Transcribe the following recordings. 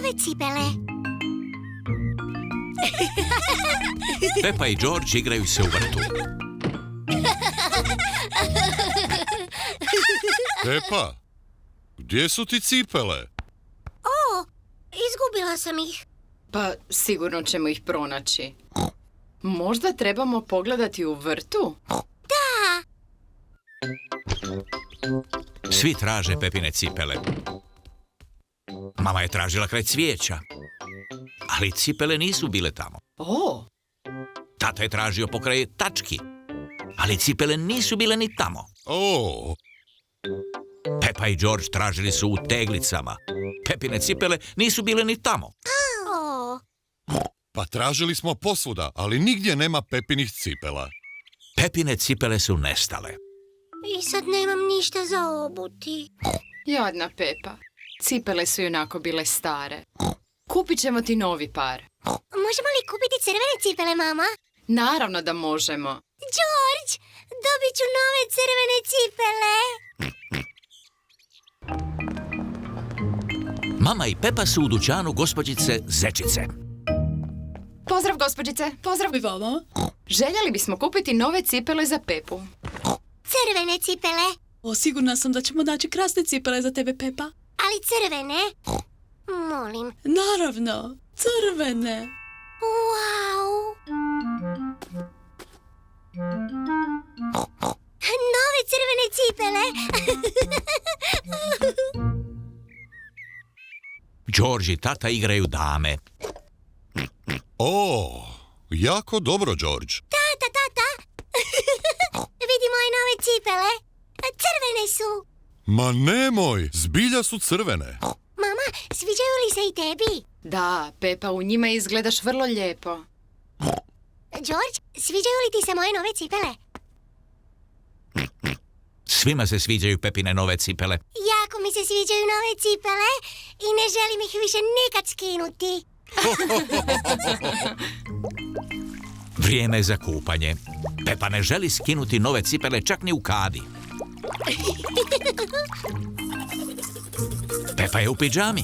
nove cipele. Pepa i George igraju se u vrtu. Pepa, gdje su ti cipele? O, izgubila sam ih. Pa sigurno ćemo ih pronaći. Možda trebamo pogledati u vrtu? Da. Svi traže Pepine cipele. Mama je tražila kraj cvijeća, ali cipele nisu bile tamo. O, Tata je tražio pokraj tački, ali cipele nisu bile ni tamo. O, Pepa i George tražili su u teglicama. Pepine cipele nisu bile ni tamo. O, pa tražili smo posvuda, ali nigdje nema Pepinih cipela. Pepine cipele su nestale. i sad nemam ništa za obuti. jadna Pepa. Cipele su onako bile stare. Kupit ćemo ti novi par. Možemo li kupiti crvene cipele, mama? Naravno da možemo. George, dobit ću nove crvene cipele. Mama i Pepa su u dućanu gospođice Zečice. Pozdrav, gospođice. Pozdrav. I vama? Željeli bismo kupiti nove cipele za Pepu. Crvene cipele, O, sigurna sam da ćemo naći krasne cipele za tebe, Pepa. ali crvene. Molim. Naravno, crvene. Wow. Nove crvene cipele. George i tata igraju dame. O, jako dobro, George. Tata. Vidi moje nove cipele. Crvene su. Ma nemoj, zbilja su crvene. Mama, sviđaju li se i tebi? Da, Pepa, u njima izgledaš vrlo lijepo. George, sviđaju li ti se moje nove cipele? Svima se sviđaju Pepine nove cipele. Jako mi se sviđaju nove cipele i ne želim ih više nikad skinuti. Vrijeme je za kupanje. Pepa ne želi skinuti nove cipele čak ni u kadi. Pepa je u pidžami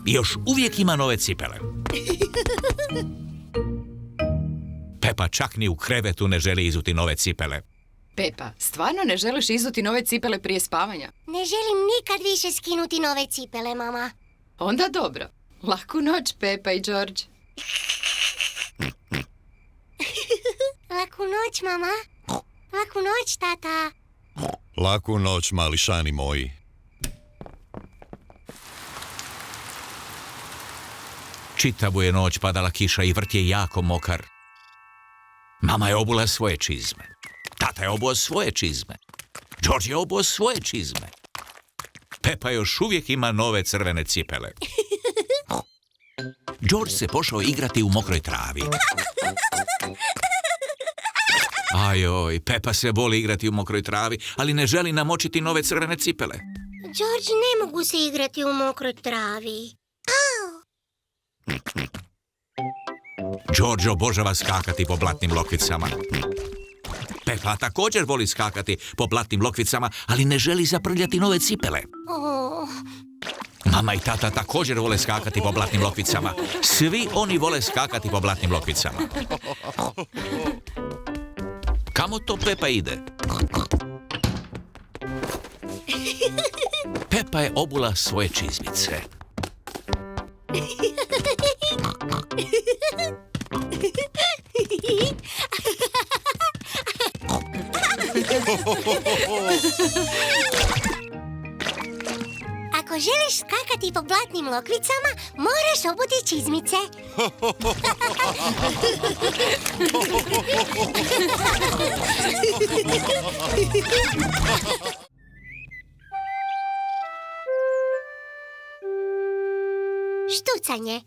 i još uvijek ima nove cipele. Pepa čak ni u krevetu ne želi izuti nove cipele. Pepa, stvarno ne želiš izuti nove cipele prije spavanja? Ne želim nikad više skinuti nove cipele, mama. Onda dobro. Laku noć, Pepa i George. Laku noć, mama. Laku noć, tata. Laku noć, mališani moji. Čitavu je noć padala kiša i vrt je jako mokar. Mama je obula svoje čizme. Tata je obuo svoje čizme. George je obuo svoje čizme. Pepa još uvijek ima nove crvene cipele. George se pošao igrati u mokroj travi. Ajoj, Pepa se voli igrati u mokroj travi, ali ne želi namočiti nove crvene cipele. George, ne mogu se igrati u mokroj travi. George obožava skakati po blatnim lokvicama. Pepa također voli skakati po blatnim lokvicama, ali ne želi zaprljati nove cipele. Oh. Mama i tata također vole skakati po blatnim lokvicama. Svi oni vole skakati po blatnim lokvicama. Kamo to Pepa ide? Pepa je obula svoje čizmice. Ako želiš skakati po blatnim lokvicama, moraš obuti čizmice. Štucanje.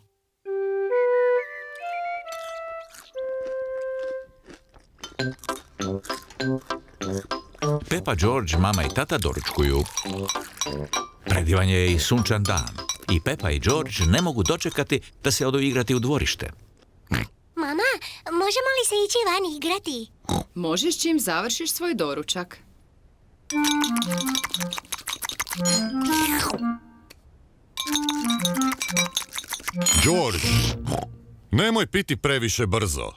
Pepa, George, mama i tata doručkuju. Predivan je i sunčan dan. I Pepa i George ne mogu dočekati da se odu igrati u dvorište. Mama, možemo li se ići van igrati? Možeš čim završiš svoj doručak. George, nemoj piti previše brzo.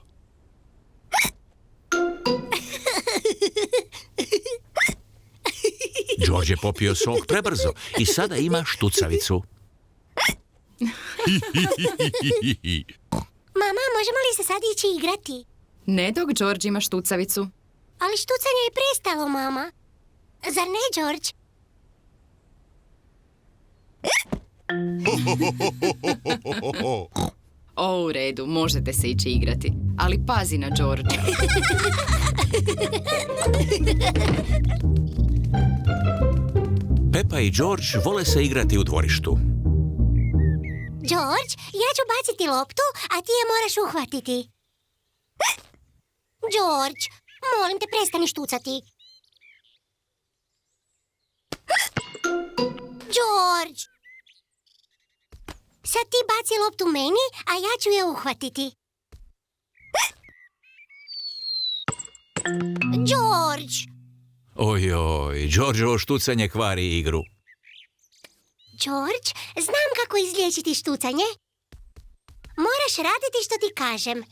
George je popio sok prebrzo i sada ima štucavicu. Mama, možemo li se sad ići igrati? Ne dok George ima štucavicu. Ali štucanje je prestalo, mama. Zar ne, George? O, u redu, možete se ići igrati. Ali pazi na George. Peppa i George vole se igrati u dvorištu. George, ja ću baciti loptu, a ti je moraš uhvatiti. George, molim te, prestani štucati. George! Sad ti baci loptu meni, a ja ću je uhvatiti. George! Ojoj, Georgeovo štucanje kvari igru. George, znam kako izliječiti štucanje. Moraš raditi što ti kažem.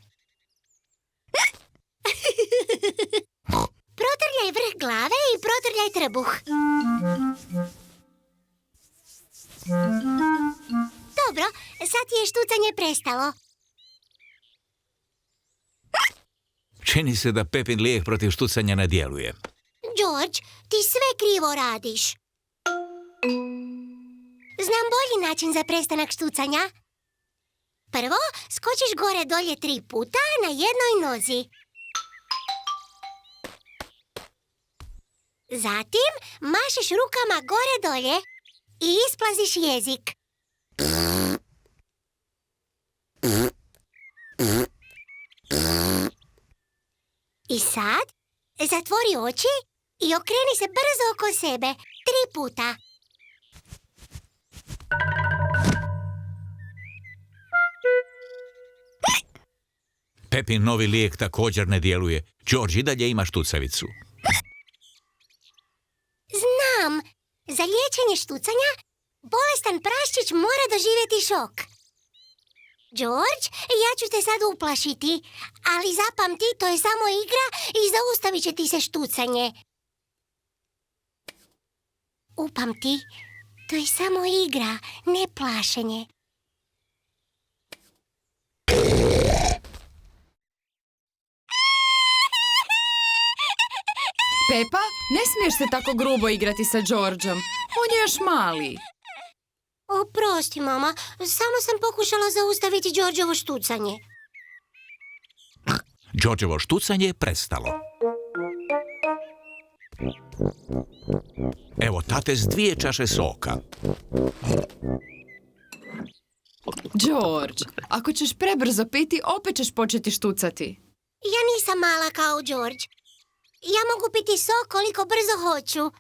Protrljaj vrh glave i protrljaj trbuh. Dobro, sad ti je štucanje prestalo. Čini se da Pepin lijek protiv štucanja ne djeluje. George, ti sve krivo radiš. Znam bolji način za prestanak štucanja. Prvo, skočiš gore dolje 3 puta na jednoj nozi. Zatim, mašeš rukama gore dolje i isplaziš jezik. I sad, zatvori oči i okreni se brzo oko sebe 3 puta. Pepin novi lijek također ne djeluje. George i dalje ima štucavicu. Znam, za liječenje štucanja bolestan praščić mora doživjeti šok. George, ja ću te sad uplašiti, ali zapamti, to je samo igra i zaustavit će ti se štucanje. Upamti, to je samo igra, ne plašenje. Peppa, ne smiješ se tako grubo igrati sa Georgeom. On je još mali. Oprosti, mama, samo sam pokušala zaustaviti Georgeovo štucanje. Georgeovo štucanje je prestalo. Evo tate s 2 čaše soka. George, ako ćeš prebrzo piti, opet ćeš početi štucati. Ja nisam mala kao George. Ja mogu piti sok koliko brzo hoću.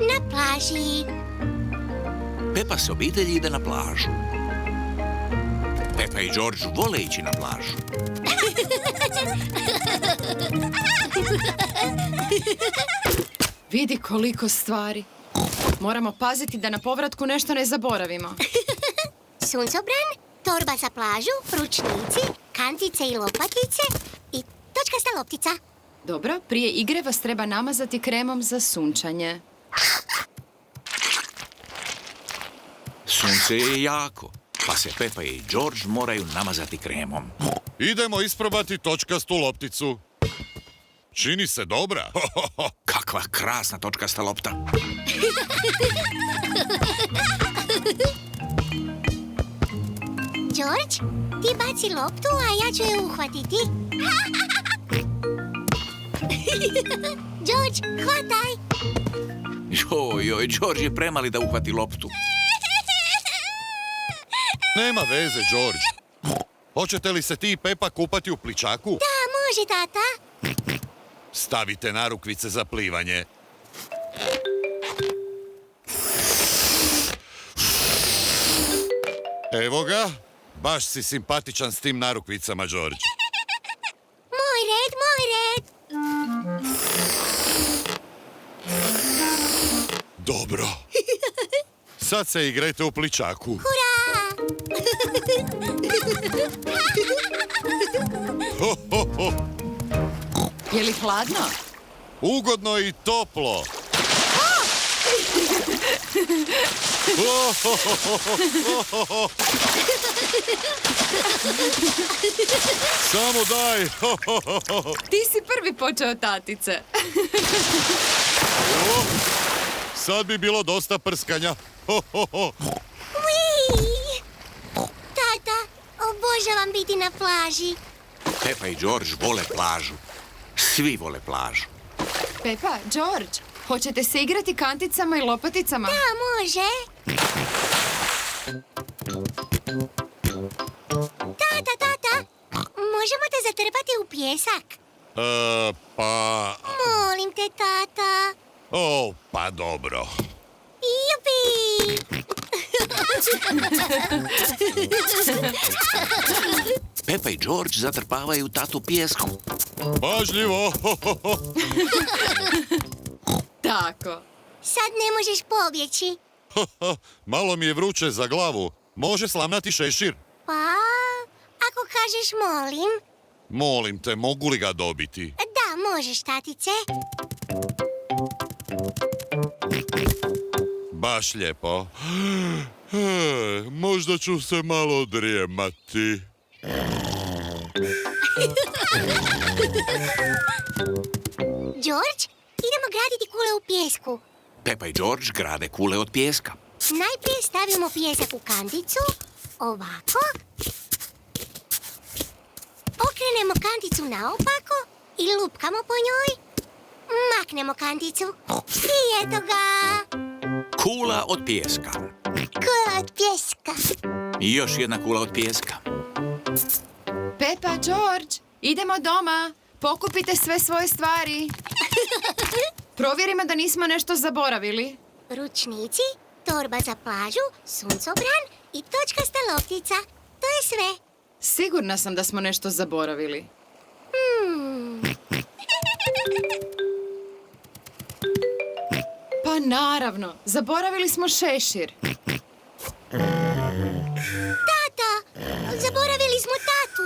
Na plaži. Peppa s obitelji ide na plažu. Peppa i George vole ići na plažu. Vidi koliko stvari. Moramo paziti da na povratku nešto ne zaboravimo. Suncobran, torba za plažu, ručnici, kantice i lopatice i točkasta loptica. Dobro, prije igre vas treba namazati kremom za sunčanje. Sunce je jako, pa se Peppa i George moraju namazati kremom. Idemo isprobati točkastu lopticu. Čini se dobra. Kakva krasna točkasta lopta. George, ti baci loptu, a ja ću je uhvatiti. George, hvataj! Joj, George je premali da uhvati loptu. Nema veze, George. Hoćete li se ti i Pepa kupati u pličaku? Da, može, tata. Stavite narukvice za plivanje. Evo ga. Baš si simpatičan s tim narukvicama, George. Moj red, moj red. Dobro. Sad se igrajte u pličaku. Hurra! Ho, ho, ho. Je li hladno? Ugodno i toplo. Ho, ho, ho, ho, ho, ho. Samo daj. Ho, ho, ho, ho. Ti si prvi počeo, tatice. O, sad bi bilo dosta prskanja. Ho, ho, ho. Ui! Tata, obožavam biti na plaži. Pepa i George vole plažu. Svi vole plažu. Pepa, George, hoćete se igrati kanticama i lopaticama? Da, može. Tata, možemo te zatrpati u pjesak? Pa... Molim te, tata. O, pa dobro. Jupi! Pepa i George zatrpavaju tatu pijeskom. Pažljivo. Ho, ho, ho. Tako. Sad ne možeš pobjeći. Malo mi je vruće za glavu. Može slamnati šešir? Pa, ako kažeš molim. Molim te, mogu li ga dobiti? Da, možeš, tatice. Baš lijepo. Možda ću se malo odrijemati. George, idemo graditi kule u pijesku. Pepa i George grade kule od pijeska. Najprije stavimo pijesak u kanticu, ovako. Okrenemo kanticu naopako i lupkamo po njoj. Maknemo kanticu i eto ga. Kula od pijeska. Kula od pijeska. I još jedna kula od pijeska. Pepa, George, idemo doma. Pokupite sve svoje stvari. Provjerimo da nismo nešto zaboravili. Ručnici, torba za plažu, suncobran i točkasta loptica. To je sve. Sigurna sam da smo nešto zaboravili. Pa naravno, zaboravili smo šešir. Tata, zaboravili smo tatu.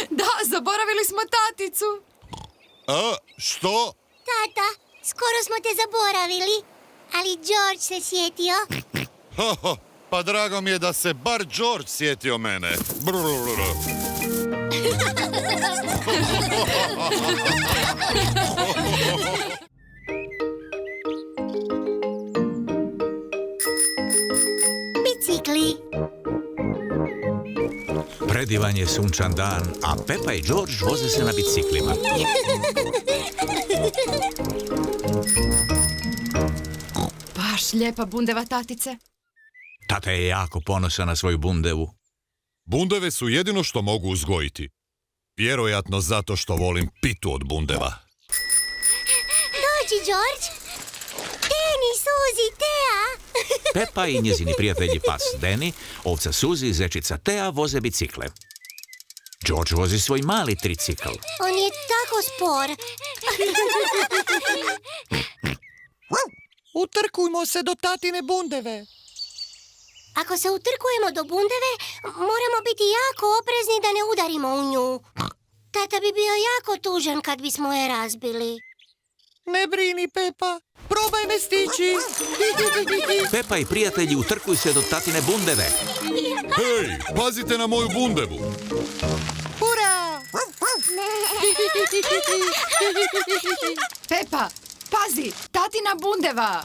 Da, zaboravili smo taticu. A, što? Tata, skoro smo te zaboravili, ali George se sjetio. Ha, ha, pa drago mi je da se bar George sjetio mene. Brr. Bicikli. Predivan je sunčan dan, a Pepa i George voze se na biciklima. Baš lijepa bundeva, tatice. Tata je jako ponosan na svoju bundevu. Bundeve su jedino što mogu uzgojiti. Vjerojatno zato što volim pitu od bundeva. Dođi, George. Teni, Suzi, Tea. Pepa i njezini prijatelji pas Danny, ovca Suzi i zečica Tea voze bicikle. George vozi svoj mali tricikl. On je tako spor. Utrkujmo se do tatine bundeve. Ako se utrkujemo do bundeve, moramo biti jako oprezni da ne udarimo u nju. Tata bi bio jako tužan kad bismo je razbili. Ne brini, Pepa. Probaj me stići. Pepa i prijatelji utrkuju se do tatine bundeve. Hej, pazite na moju bundevu. Hurra! Pepa, pazi, tatina bundeva.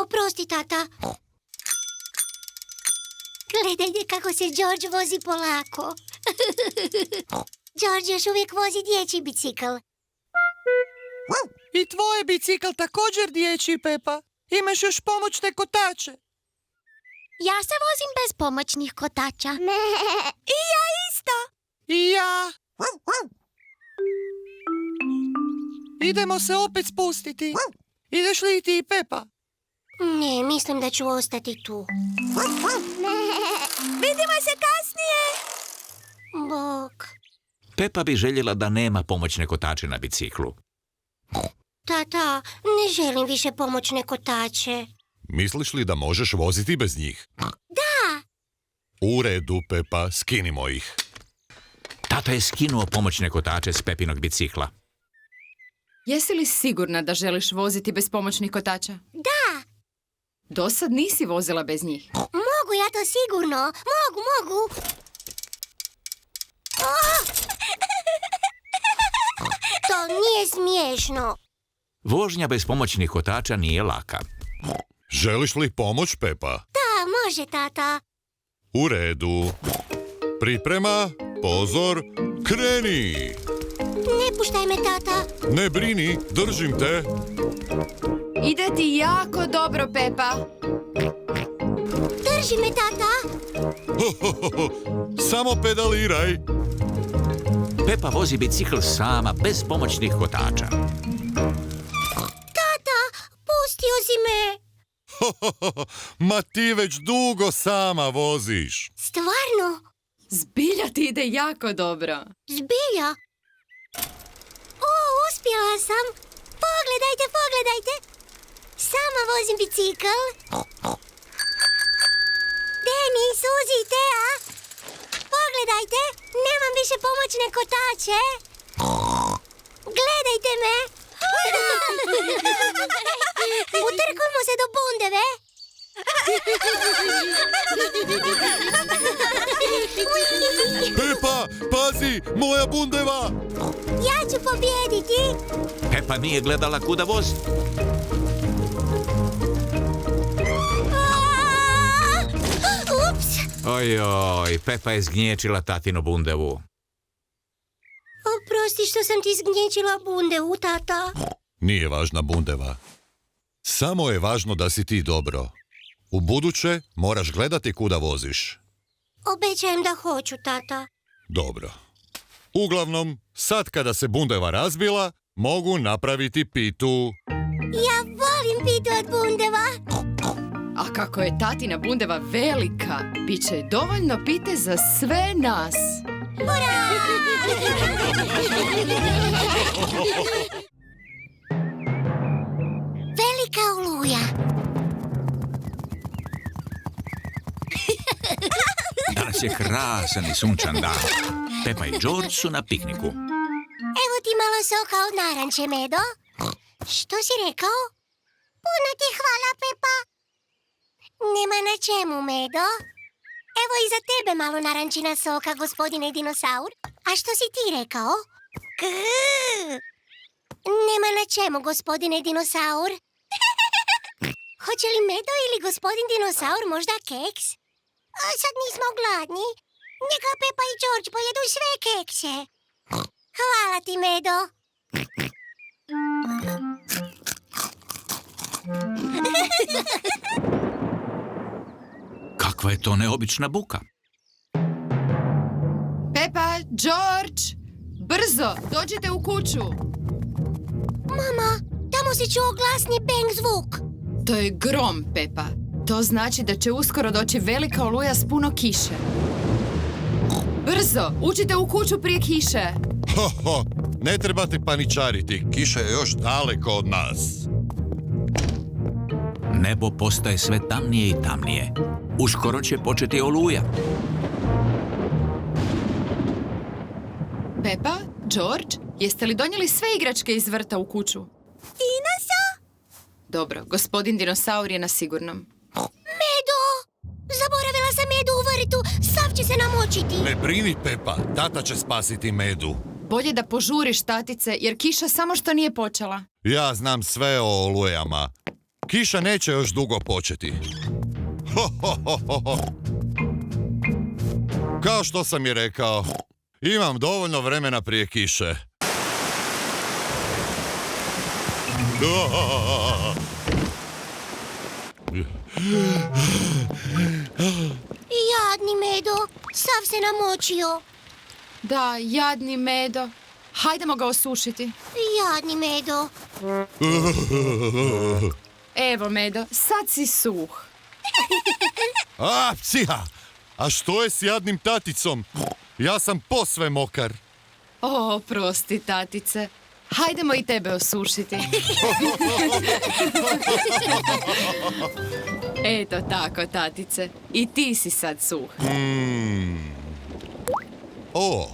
Oprosti, tata. Gledajte kako se George vozi polako. George još uvijek vozi dječji bicikl. I tvoj bicikl također dječji, Pepa. Imaš još pomoćne kotače. Ja se vozim bez pomoćnih kotača. I ja. Idemo se opet spustiti. Ideš li i ti, Pepa? Ne, mislim da ću ostati tu. Vidimo se kasnije. Bok. Pepa bi željela da nema pomoćne kotače na biciklu. Tata, ne želim više pomoćne kotače. Misliš li da možeš voziti bez njih? Da. U redu, Pepa, skinimo ih. Tata je skinuo pomoćne kotače s Pepinog bicikla. Jesi li sigurna da želiš voziti bez pomoćnih kotača? Da. Dosad nisi vozila bez njih. Mogu ja to sigurno. Mogu. To nije smiješno. Vožnja bez pomoćnih kotača nije laka. Želiš li pomoć, Pepa? Da, može, tata. U redu. Priprema, pozor, kreni! Ne puštaj me, tata. Ne brini, držim te. Ide ti jako dobro, Pepa. Drži me, tata. Samo pedaliraj. Pepa vozi bicikl sama, bez pomoćnih kotača. Tata, pustio si me. Ma ti već dugo sama voziš. Stvarno? Zbilja ti ide jako dobro. Zbilja? O, uspjela sam. Pogledajte. Sama vozim bicikl. Deni, Suzi, Tea. Pogledajte, nemam više pomoćne kotače. Gledajte me. Utrkujmo se do bundeve. Pepa, pazi, moja bundeva! Ja ću pobijediti. Pepa nije gledala kuda vozi. Ups. Ojoj, Pepa je zgnječila tatinu bundevu. Oprosti što sam ti zgnječila bundevu, tata. Nije važna bundeva. Samo je važno da si ti dobro. U buduće moraš gledati kuda voziš. Obećajem da hoću, tata. Dobro. Uglavnom, sad kada se bundeva razbila, mogu napraviti pitu. Ja volim pitu od bundeva. A kako je tatina bundeva velika, bit će dovoljno pite za sve nas. Velika oluja. Danas je krasan i sunčan dan. Pepa i George su na pikniku. Evo ti malo soka od naranče, Medo. Što si rekao? Puno ti hvala, Pepa. Nema na čemu, Medo. Evo i za tebe malo narančina soka, gospodine dinosaur. A što si ti rekao? Grrr. Nema na čemu, gospodine dinosaur. Hoće li Medo ili gospodin dinosaur možda keks? A sad nismo gladni. Neka Pepa i George pojedu sve kekse. Hvala ti, Medo. Kakva je to neobična buka? Pepa, George, brzo, dođite u kuću. Mama, tamo se čuo glasni bang zvuk. To je grom, Pepa. To znači da će uskoro doći velika oluja s puno kiše. Brzo, uđite u kuću prije kiše. Ne trebate paničariti, kiša je još daleko od nas. Nebo postaje sve tamnije i tamnije. Uskoro će početi oluja. Pepa, George, jeste li donijeli sve igračke iz vrta u kuću? Dinosaur? Dobro, gospodin dinosaur je na sigurnom. Medo! Zaboravila sam Medu u vrtu. Sav će se namočiti. Ne brini, Pepa, tata će spasiti Medu. Bolje da požuriš, tatice, jer kiša samo što nije počela. Ja znam sve o olujama. Kiša neće još dugo početi. Kao što sam i rekao, imam dovoljno vremena prije kiše. Jadni Medo, sav se namočio. Da, jadni Medo. Hajdemo ga osušiti. Jadni Medo. Evo, Medo, sad si suh. A, psiha! A što je s jadnim taticom? Ja sam posve mokar. O, prosti, tatice. Hajdemo i tebe osušiti. Eto tako, tatice. I ti si sad suh. O,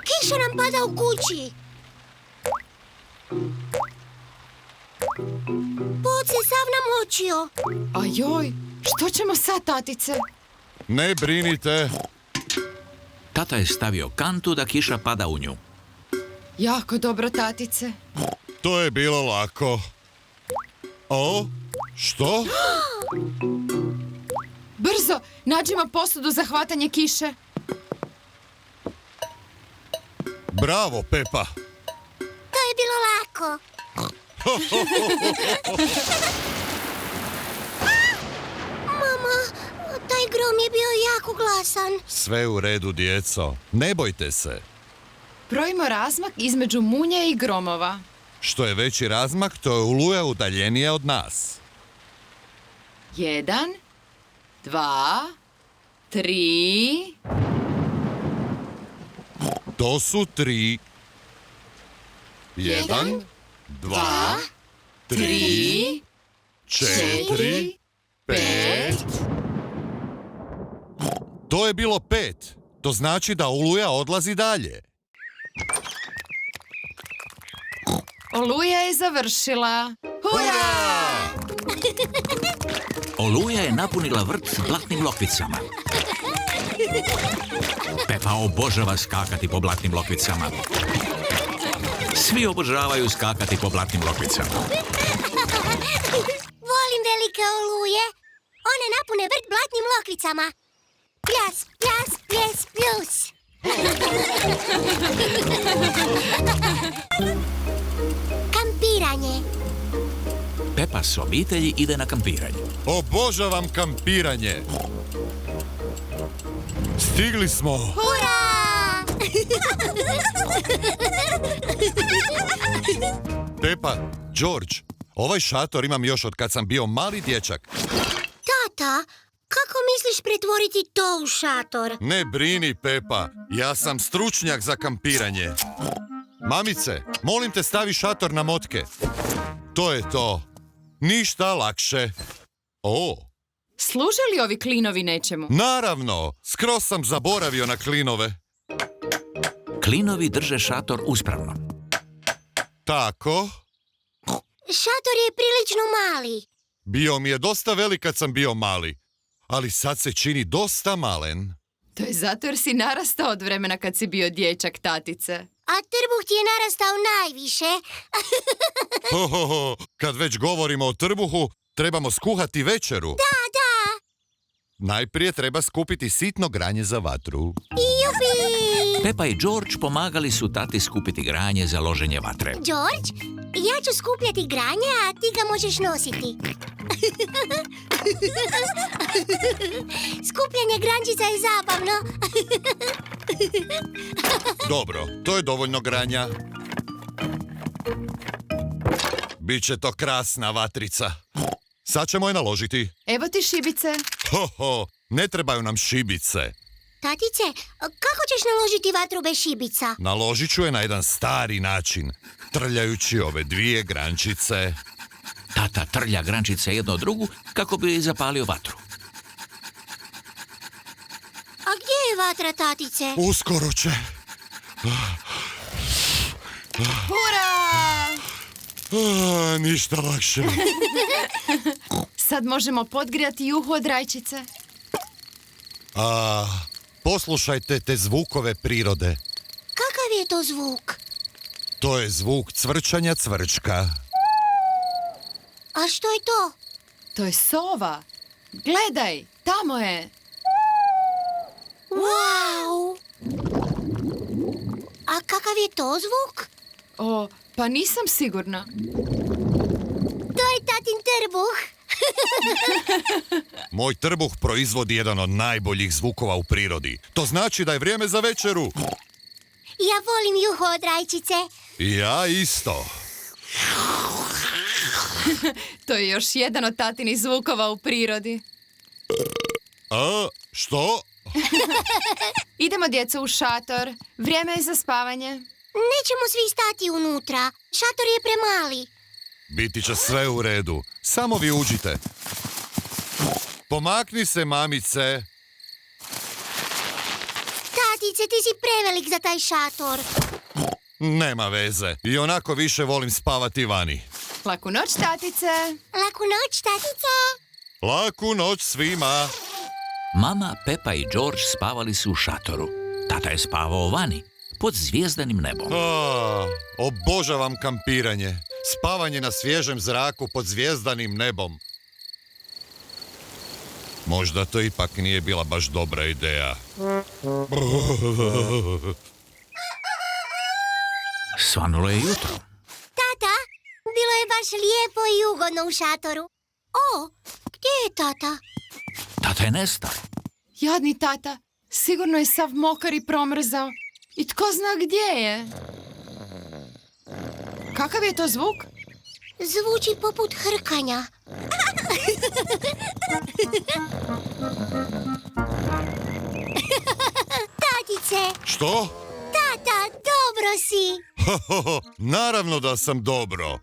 Kiša nam pada u kući. Pod se sav namočio. A joj, što ćemo sad, tatice? ne brinite. Tata je stavio kantu da kiša pada u nju. Jako dobro, tatice. To je bilo lako. O, što? Brzo, nađimo posudu za hvatanje kiše. Bravo, Pepa. To je bilo lako. Mama, taj grom je bio jako glasan. Sve u redu, djeco. Ne bojte se. Brojimo razmak između munje i gromova. Što je veći razmak, to je oluja udaljenija od nas. 1, 2, 3... To su 3. 1, 2, 3, 4, 5. To je bilo 5. To znači da oluja odlazi dalje. Oluja je završila. Hurra! Oluja je napunila vrt s blatnim lokvicama. Pepa obožava skakati po blatnim lokvicama. Svi obožavaju skakati po blatnim lokvicama. Volim velike oluje. One napune vrt blatnim lokvicama. Pljas, pljas, pljes, pljus. Kampiranje. Pepa s obitelji ide na kampiranje. Obožavam kampiranje. Stigli smo. Hurra! Pepa, George, ovaj šator imam još od kad sam bio mali dječak. Tata, kako misliš pretvoriti to u šator? Ne brini, Pepa, ja sam stručnjak za kampiranje. Mamice, molim te stavi šator na motke. To je to. Ništa lakše. O, Služe li ovi klinovi nečemu? naravno, skroz sam zaboravio na klinove. Klinovi drže šator uspravno. Tako, Šator je prilično mali. bio mi je dosta velik kad sam bio mali, ali sad se čini dosta malen. To je zato jer si narastao od vremena kad si bio dječak, tatice. A trbuh ti je narastao najviše. Ho, ho, ho, kad već govorimo o trbuhu, trebamo skuhati večeru. Da. Najprije treba skupiti sitno granje za vatru. Jupi! Pepa i George pomagali su tati skupiti granje za loženje vatre. George, ja ću skupljati granje, a ti ga možeš nositi. Skupljanje grančica je zabavno. Dobro, to je dovoljno granja. Biće to krasna vatrica. Sad ćemo je naložiti. Evo ti šibice. Ho, ho, ne trebaju nam šibice. Tatice, kako ćeš naložiti vatru bez šibica? Naložit ću je na jedan stari način, trljajući ove dvije grančice. Tata trlja grančice jedno od drugu kako bi zapalio vatru. A gdje je vatra, tatice? Uskoro će. Hurra! Ništa lakše. Sad možemo podgrijati juhu od rajčice. Poslušajte te zvukove prirode. Kakav je to zvuk? To je zvuk cvrčanja cvrčka. A što je to? To je sova. Gledaj, tamo je. Wow! A kakav je to zvuk? O, pa nisam sigurna. To je tatin trbuh. Moj trbuh proizvodi jedan od najboljih zvukova u prirodi. To znači da je vrijeme za večeru. Ja volim juho od rajčice. Ja isto. To je još jedan od tatinih zvukova u prirodi. Što? Idemo, djeco, u šator. Vrijeme je za spavanje. Nećemo svi stati unutra. Šator je premali. Biti će sve u redu. Samo vi uđite. Pomakni se, mamice. Tatice, ti si prevelik za taj šator. Nema veze. I onako više volim spavati vani. Laku noć, tatice. Laku noć, tatice. Laku noć svima. Mama, Pepa i George spavali su u šatoru. Tata je spavao vani, pod zvijezdanim nebom. Obožavam kampiranje. Spavanje na svježem zraku pod zvijezdanim nebom. Možda to ipak nije bila baš dobra ideja. Svanulo je jutro. Tata, bilo je baš lijepo i ugodno u šatoru. O, gdje je tata? Tata je nestao. Jadni tata. Sigurno je sav mokar i promrzao. I tko zna gdje je? Kakav je to zvuk? Zvuči poput hrkanja. Tatice, Što? tata, dobro si. Naravno da sam dobro.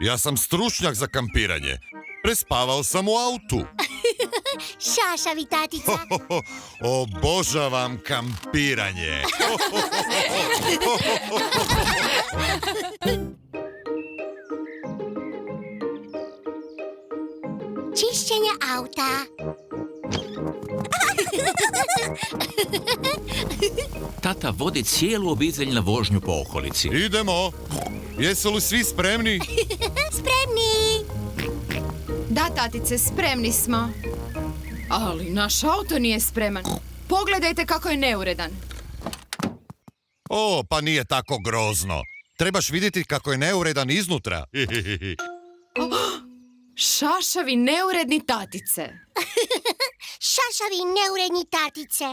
Ja sam stručnjak za kampiranje. Prespavao sam u autu. Šašavi, tatica. Obožavam kampiranje. Čišćenje auta. Tata vodi cijelu obitelj na vožnju po okolici. Idemo. Jesu li svi spremni? Spremni. Da, tatice, spremni smo. Ali naš auto nije spreman. Pogledajte kako je neuredan. O, pa nije tako grozno. Trebaš vidjeti kako je neuredan iznutra. Šašavi neuredni tatice. Šašavi neuredni tatice.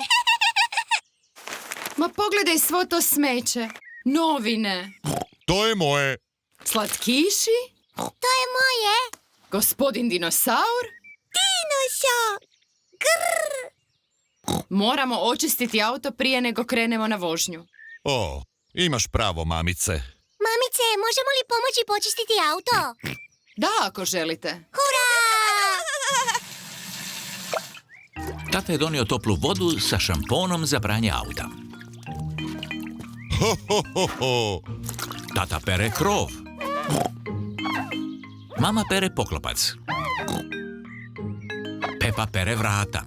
Ma pogledaj svo to smeće. Novine. To je moje. Slatkiši. To je moje. Gospodin dinosaur. Dinosaur. Grr. Moramo očistiti auto prije nego krenemo na vožnju. O, imaš pravo, mamice. Mamice, možemo li pomoći počistiti auto? Da, ako želite. Hurra! Tata je donio toplu vodu sa šamponom za pranje auta. Tata pere krov. Mama pere poklopac. Pepa pere vrata.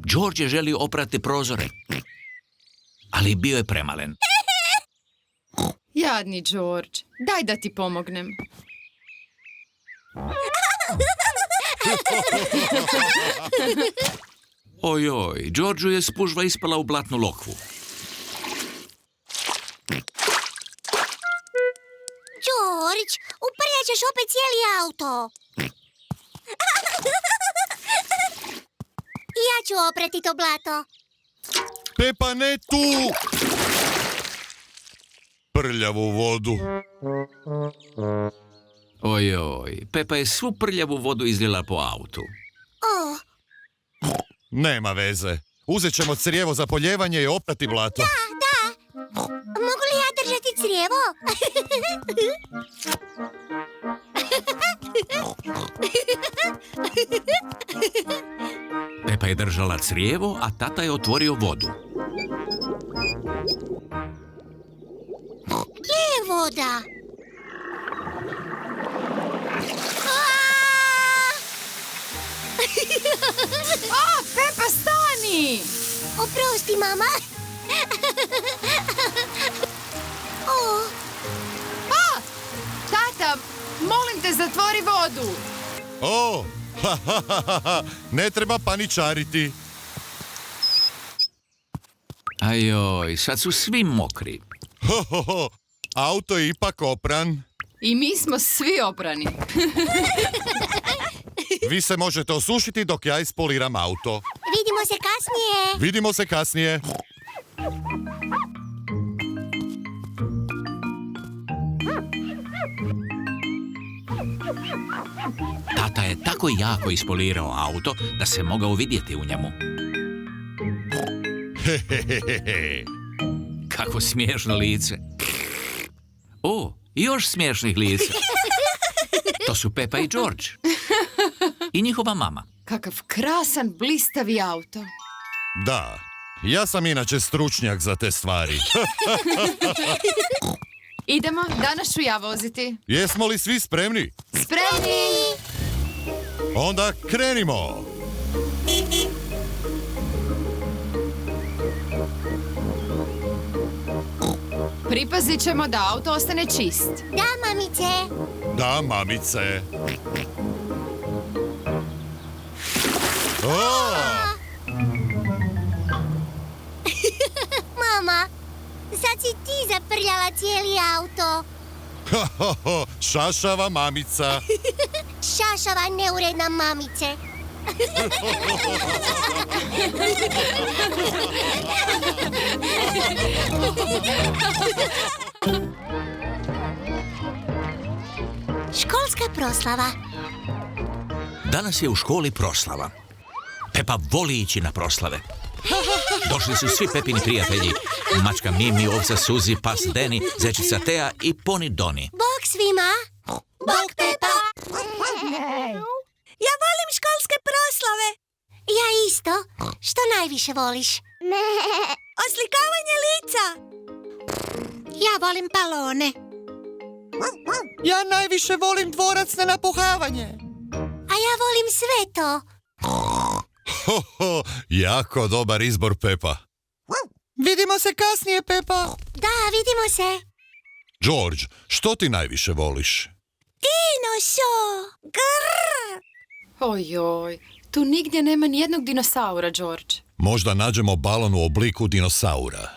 George je želio oprati prozore, ali bio je premalen. Jadni George, daj da ti pomognem. Ojoj, Georgeu je spužva ispala u blatnu lokvu. George, uprljat ćeš opet cijeli auto. Ja ću oprati to blato. Pepa, ne tu! Prljavu vodu. Ojoj, Pepa je svu prljavu vodu izlila po autu. O, Nema veze. Uzet ćemo crijevo za poljevanje i oprati blato. da. Mogu li ja držati crijevo? Pepa je držala crijevo, a tata je otvorio vodu. Gdje je voda? Pepa, stani! Oprosti, mama. O, Tata, molim te, zatvori vodu. O, ne treba paničariti. Ajoj, sad su svi mokri. Auto je ipak opran. I mi smo svi oprani. Vi se možete osušiti dok ja ispoliram auto. Vidimo se kasnije. Vidimo se kasnije. Tata je tako jako ispolirao auto da se mogao vidjeti u njemu. Hehehehe. Kako smiješno lice. O, još smiješnih lica. To su Pepa i George. I njihova mama. Kakav krasan, blistavi auto. Da, ja sam inače stručnjak za te stvari. Idemo, danas ću ja voziti. Jesmo li svi spremni? Spremni! Onda krenimo! Pripazit ćemo da auto ostane čist. Da, mamice. Da, mamice. O! Mama, sad si ti zaprljala cijeli auto. Šašava mamica. Šašava neuredna mamice. Školska proslava. Danas je u školi proslava. Pepa voli ići na proslave. Došli su svi Pepini prijatelji. Mačka Mimi, ovca Suzi, pas Deni, zečica Tea i poni Doni. Bok svima. Bok Pepa. Ja volim školske proslave. Ja isto. Što najviše voliš? Oslikavanje lica. Ja volim balone. Ja najviše volim dvorac na napuhavanje. A ja volim sve to. Jako dobar izbor, Pepa. Vidimo se kasnije, Pepa. Da, vidimo se. George, što ti najviše voliš? Dinoso. Grrr. Ojoj, tu nigdje nema nijednog dinosaura, George. Možda nađemo balon u obliku dinosaura.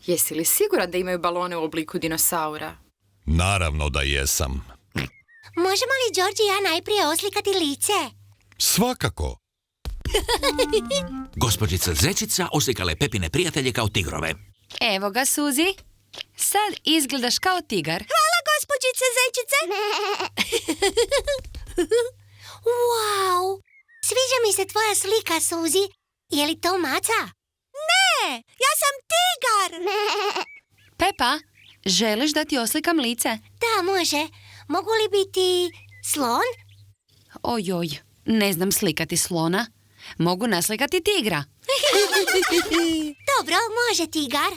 Jesi li siguran da imaju balone u obliku dinosaura? Naravno da jesam. Možemo li George i ja najprije oslikati lice? Svakako. Gospođica Zečica oslikala je Pepine prijatelje kao tigrove. Evo ga, Suzi. Sad izgledaš kao tigar. Hvala, gospođice Zečice. Wow, sviđa mi se tvoja slika, Suzi. Je li to maca? Ne, ja sam tigar. Pepa, želiš da ti oslikam lice? Da, može. Mogu li biti slon? Ojoj, ne znam slikati slona. Mogu naslikati tigra. Dobro, može tigar.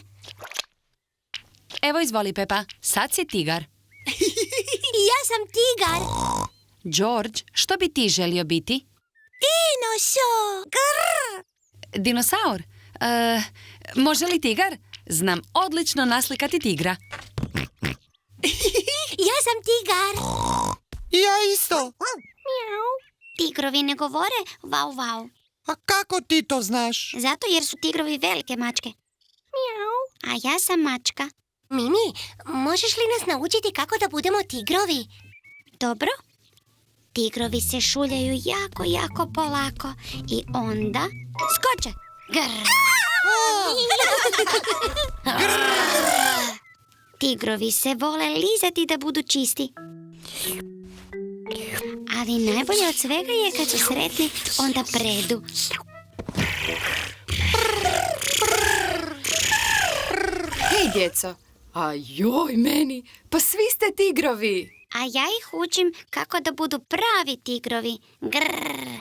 Evo izvoli, Pepa, sad si tigar. Ja sam tigar. George, što bi ti želio biti? Dinoso. Grrr. Dinosaur? Može li tigar? Znam odlično naslikati tigra. Ja sam tigar. Ja isto. Tigrovi ne govore vau vau. A kako ti to znaš? Zato jer su tigrovi velike mačke. A ja sam mačka. Mimi, možeš li nas naučiti kako da budemo tigrovi? Dobro. Tigrovi se šuljaju jako, jako polako i onda skoče. Grr. Tigrovi se vole lizati da budu čisti. Ali najbolje od svega je kad su sretni, onda predu. Hej, djeco. A joj, meni, pa svi ste tigrovi. A ja ih učim kako da budu pravi tigrovi. Grrr.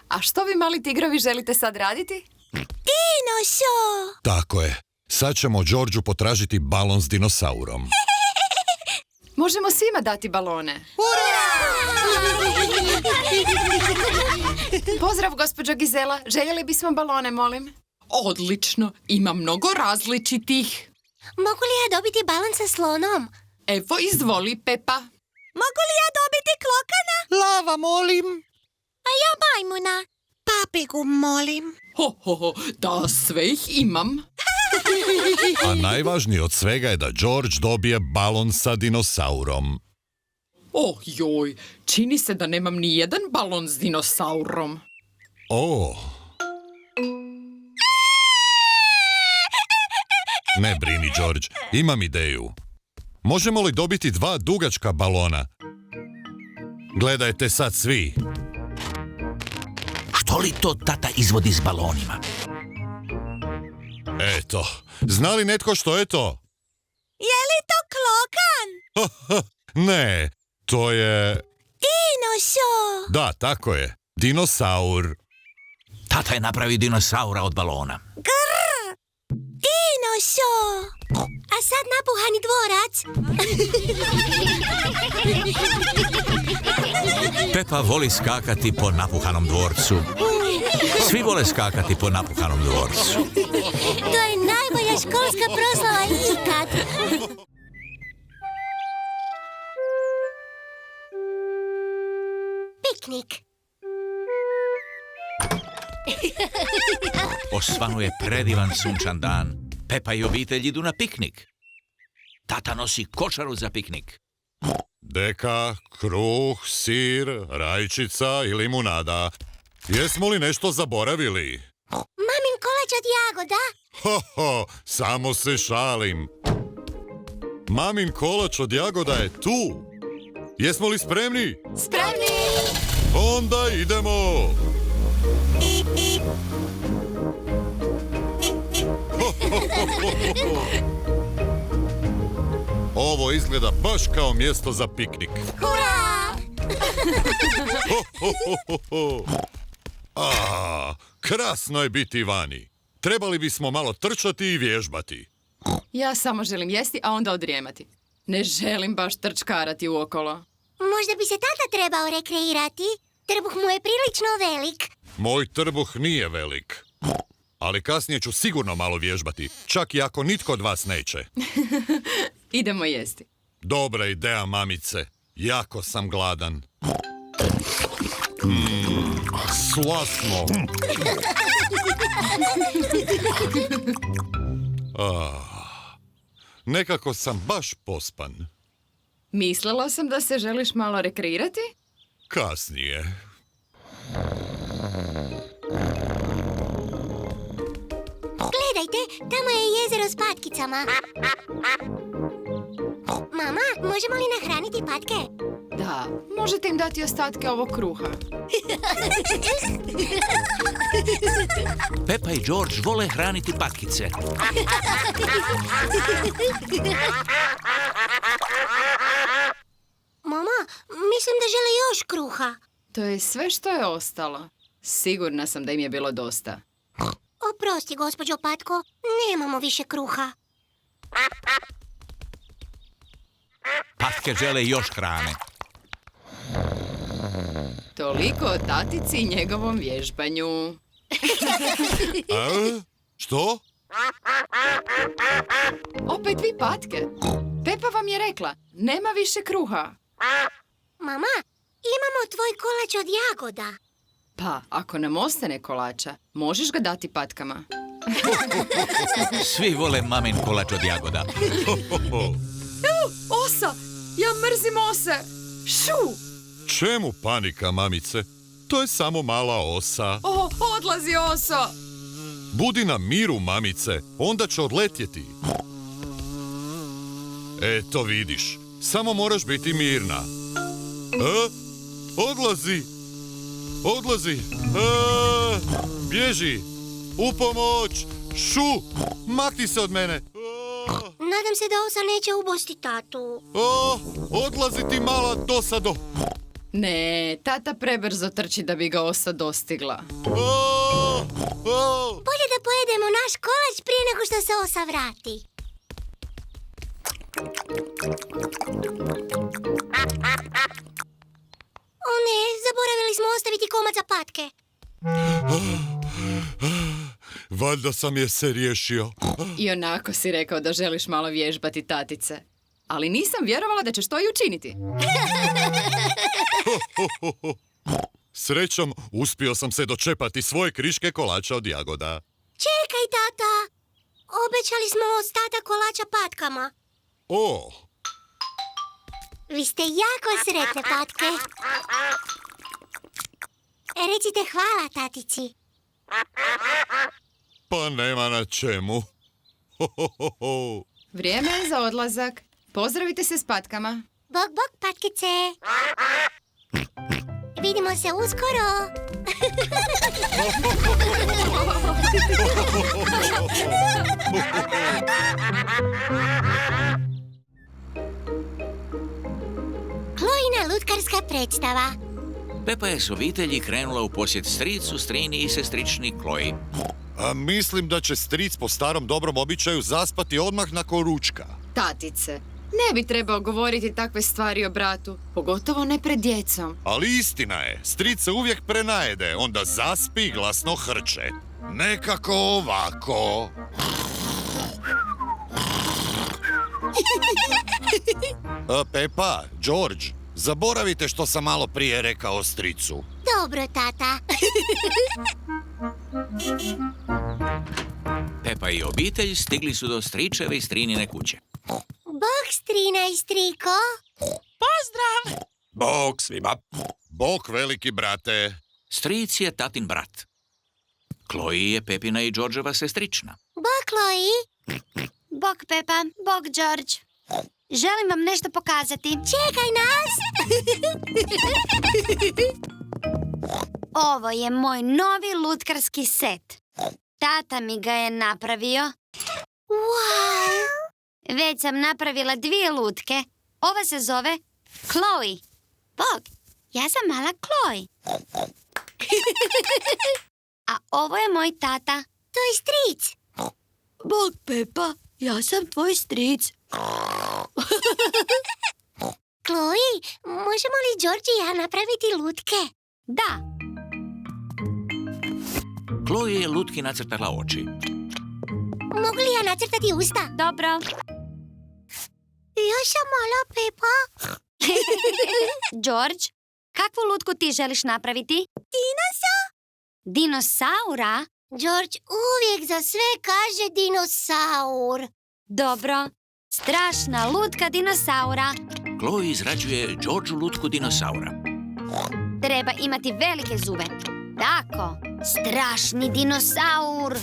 A što vi mali tigrovi želite sad raditi? Dinoso! Tako je. Sad ćemo Georgeu potražiti balon s dinosaurom. Možemo svima dati balone. Pozdrav, gospođo Gizela. Željeli bismo balone, molim. Odlično. Ima mnogo različitih. Mogu li ja dobiti balon sa slonom? Evo, izvoli, Pepa. Mogu li ja dobiti klokana? Lava, molim. A ja majmuna. Papigu, molim. Ho, da, sve ih imam. A najvažnije od svega je da George dobije balon sa dinosaurom. Oh joj, čini se da nemam ni jedan balon s dinosaurom. O! Ne brini, George, imam ideju. Možemo li dobiti 2 dugačka balona? Gledajte sad svi. Što li to tata izvodi s balonima? Eto, zna li netko što je to? Je li to klokan? Ne, to je... Dinosaur! Da, tako je. Dinosaur. Tata je napravio dinosaura od balona. Grr! Dinosaur! A sad napuhani dvorac. Pepa voli skakati po napuhanom dvorcu. Svi vole skakati po napuhanom dvorcu. To je najbolja školska proslava ikad. Piknik. Osvanu je predivan sunčan dan. Pepa i obitelj idu na piknik. Tata nosi košaru za piknik. Deka, kruh, sir, rajčica i limunada. Jesmo li nešto zaboravili? Mamin kolač od jagoda. Ho, samo se šalim. Mamin kolač od jagoda je tu. Jesmo li spremni? Spremni! Onda idemo! Ovo izgleda baš kao mjesto za piknik. Hurra! Krasno je biti vani. Trebali bismo malo trčati i vježbati. Ja samo želim jesti, a onda odrijemati. Ne želim baš trčkarati uokolo. Možda bi se tata trebao rekreirati. Trbuh mu je prilično velik. Moj trbuh nije velik. Ali kasnije ću sigurno malo vježbati, čak i ako nitko od vas neće. Idemo jesti. Dobra ideja, mamice. Jako sam gladan. Slasno. Nekako sam baš pospan. Mislila sam da se želiš malo rekreirati. Kasnije. Gledajte, tamo je jezero s patkicama. Mama, možemo li nahraniti patke? Da, možete im dati ostatke ovog kruha. Pepa i George vole hraniti patkice. Mama, mislim da žele još kruha. To je sve što je ostalo. Sigurna sam da im je bilo dosta. Oprosti, gospođo Patko, nemamo više kruha. Patke žele još hrane. Toliko o tatici i njegovom vježbanju. Što? Opet vi patke. Pepa vam je rekla, nema više kruha. Mama, imamo tvoj kolač od jagoda. Pa, ako nam ostane kolača, možeš ga dati patkama. Svi vole mamin kolač od jagoda. Osa! Ja mrzim ose! Šu! Čemu panika, mamice? To je samo mala osa. O, odlazi oso! Budi na miru, mamice, onda će odletjeti. Eto vidiš, samo moraš biti mirna. Odlazi! Odlazi! Bježi! U pomoć! Šu! Makni se od mene! Nadam se da osa neće ubosti tatu. Odlazi ti mala dosado! Ne, tata prebrzo trči da bi ga osa dostigla. Bolje da pojedemo naš kolač prije nego što se osa vrati. O ne, zaboravili smo ostaviti komad za patke. Valjda sam je se riješio. I onako si rekao da želiš malo vježbati, tatice. Ali nisam vjerovala da ćeš to i učiniti. Srećom, uspio sam se dočepati svoje kriške kolača od jagoda. Čekaj, tata. Obećali smo ostatak kolača patkama. O, Vi ste jako sretne, patke. Recite hvala, tatici. pa nema na čemu. Ho, ho, ho, ho. Vrijeme je za odlazak. Pozdravite se s patkama. Bok, bok, patkice. Vidimo se uskoro. Klojina lutkarska predstava. Pepa je s obitelji krenula u posjet stricu, strini i sestrični Kloji. A mislim da će stric po starom dobrom običaju zaspati odmah nakon ručka. Tatice, ne bi trebao govoriti takve stvari o bratu, pogotovo ne pred djecom. Ali istina je, stric se uvijek prenajede, onda zaspi i glasno hrče. Nekako ovako. Pepa, George, zaboravite što sam malo prije rekao stricu. Dobro, tata. Pepa i obitelj stigli su do stričeve i strinine kuće. Bog, strina i striko. Bog svima. Bok, veliki brate. Stric je tatin brat. Kloji je Pepina i Đorđeva sestrična. Bog, Kloji. Bog Pepa, bog George. Želim vam nešto pokazati. Čekaj nas. Ovo je moj novi lutkarski set. Tata mi ga je napravio. Wow. Već sam napravila 2 lutke. Ova se zove Chloe. Bog, ja sam mala Chloe. A ovo je moj tata. To je stric. Bog Pepa, ja sam tvoj stric. Kloji, možemo li George i ja napraviti lutke? Da, Kloji je lutki nacrtala oči. Mogu li ja nacrtati usta? dobro. Još sam malo, Pepa. George, kakvu lutku ti želiš napraviti? Dinosaura? George uvijek za sve kaže dinosaur. Dobro. Strašna lutka dinosaura. Kloji izrađuje Đorđu lutku dinosaura. Treba imati velike zube. Tako. Strašni dinosaur.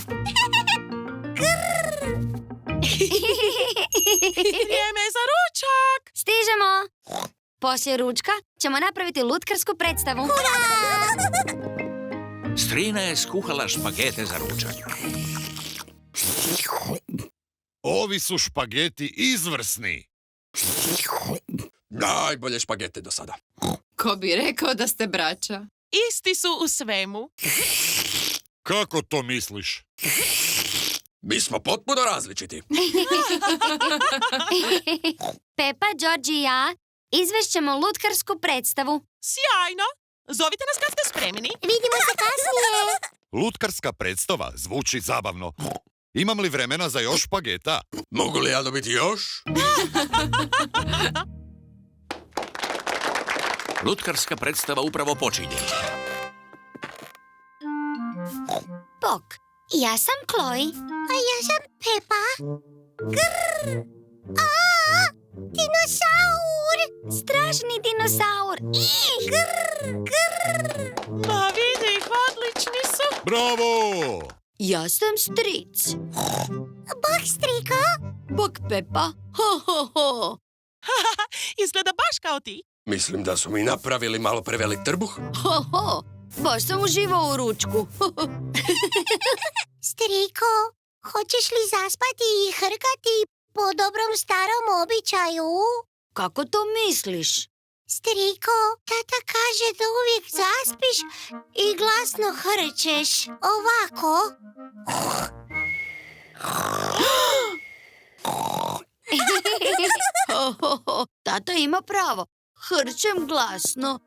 Vrijeme je za ručak! Stižemo. Poslije ručka ćemo napraviti lutkarsku predstavu. Strina je skuhala špagete za ručak. Ovi su špageti izvrsni. Najbolje špagete do sada. Ko bi rekao da ste braća? Isti su u svemu. Kako to misliš? Mi smo potpuno različiti. Pepa, George i ja izvešćemo lutkarsku predstavu. Sjajno! Zovite nas kad ste spremni. Vidimo se kasnije. Lutkarska predstava zvuči zabavno. Imam li vremena za još špageta? Mogu li ja dobiti još? Lutkarska predstava upravo počinje. Bog, ja sam Chloe. A ja sam Pepa. Grr. A, dinosaur. Strašni dinosaur. Grr, grr. Ma vidi ih, odlični su. Bravo! Ja sam stric. Bog, striko. Bog Pepa. Ho, ho, ho. Izgleda baš kao ti. Mislim da su mi napravili malo prevelik trbuh. Ho, ho. Baš sam uživao u ručku. Striko, hoćeš li zaspati i hrkati po dobrom starom običaju? Kako to misliš? Striko, tata kaže da uvijek zaspiš i glasno hrčeš. Ovako. Ho, ho, ho. Tata ima pravo. Hrčem glasno.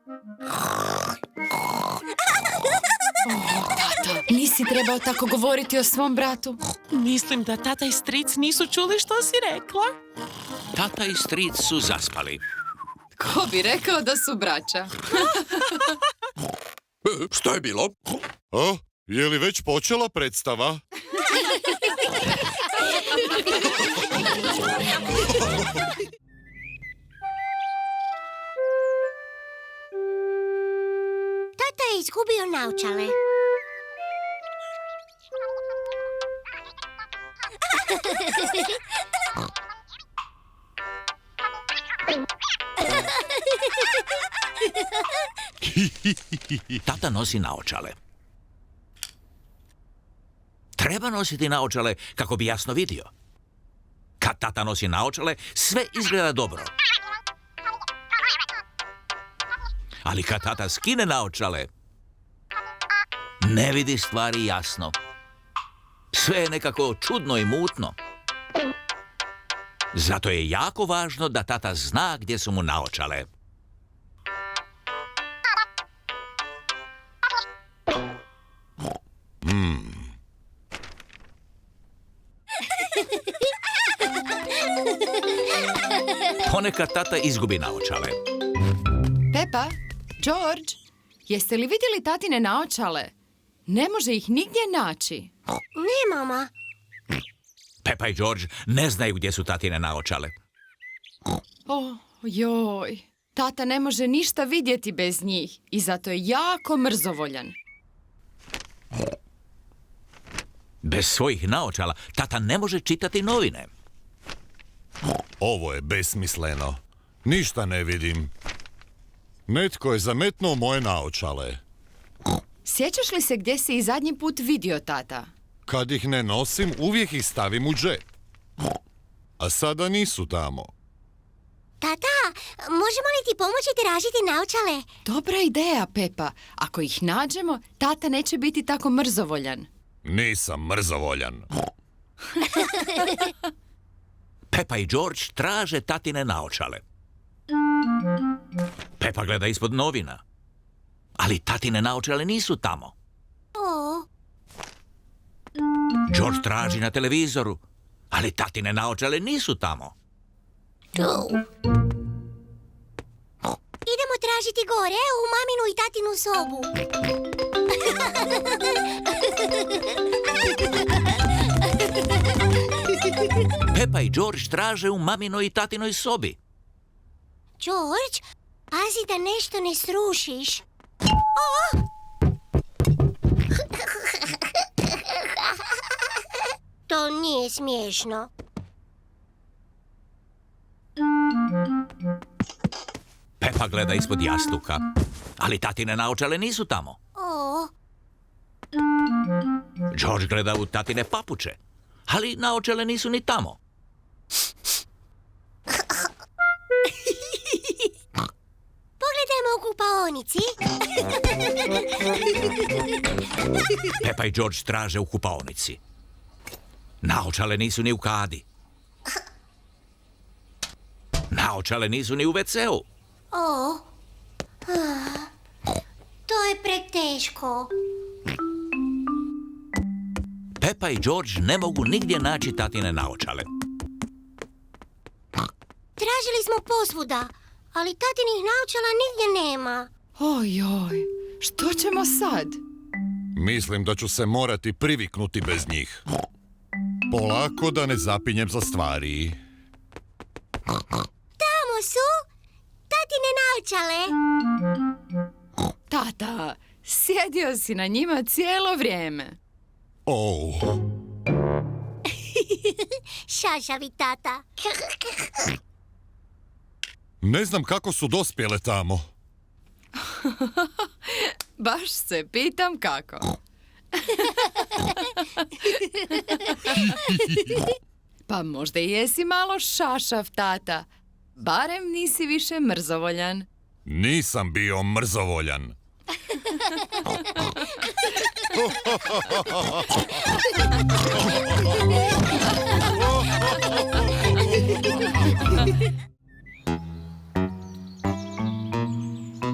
Tata, nisi trebao tako govoriti o svom bratu. Mislim da tata i stric nisu čuli što si rekla. Tata i stric su zaspali. Ko bi rekao da su braća? Što je bilo? A, je li već počela predstava? Tata je izgubio naočale. Tata nosi naočale. Treba nositi naočale kako bi jasno vidio. Kad tata nosi naočale, sve izgleda dobro. Ali kad tata skine naočale, ne vidi stvari jasno. Sve je nekako čudno i mutno. Zato je jako važno da tata zna gdje su mu naočale. Ponekad tata izgubi naočale. Pepa, George, jeste li vidjeli tatine naočale? Ne može ih nigdje naći. Ne, mama. Pepa i George ne znaju gdje su tatine naočale. O, joj. Tata ne može ništa vidjeti bez njih i zato je jako mrzovoljan. Bez svojih naočala tata ne može čitati novine. Ovo je besmisleno. Ništa ne vidim. Netko je zametnuo moje naočale. Sjećaš li se gdje si i zadnji put vidio tata? Kad ih ne nosim, uvijek ih stavim u džep. A sada nisu tamo. Tata, možemo li ti pomoći tražiti naočale? Dobra ideja, Pepa. Ako ih nađemo, tata neće biti tako mrzovoljan. Nisam mrzovoljan. Pepa i George traže tatine naočale. Pepa gleda ispod novina. Ali tatine naočale nisu tamo. O, George traži na televizoru. Ali tatine naočale nisu tamo. tu. Idemo tražiti gore u maminu i tatinu sobu. Pepa i George traže u maminoj i tatinoj sobi. George, pazi da nešto ne srušiš. O! To nije smiješno. Pepa gleda ispod jastuka. Ali tatine naočale nisu tamo. O, George gleda u tatine papuče. Ali naočale nisu ni tamo. pogledajmo u kupaonici. Pepa i George traže u kupaonici. Naočale nisu ni u kadi. Naočale nisu ni u WC-u. O, to je preteško. Pepa i George ne mogu nigdje naći tatine naočale. Tražili smo posvuda, ali tatinih naočala nigdje nema. Ojoj, što ćemo sad? Mislim da ću se morati priviknuti bez njih. Polako da ne zapinjem za stvari. Tamo su tatine naočale. Tata, sjedio si na njima cijelo vrijeme. Oh, Šašavi tata. ne znam kako su dospjele tamo. Baš se pitam kako. Pa možda i jesi malo šašav, tata. Barem nisi više mrzovoljan. Nisam bio mrzovoljan.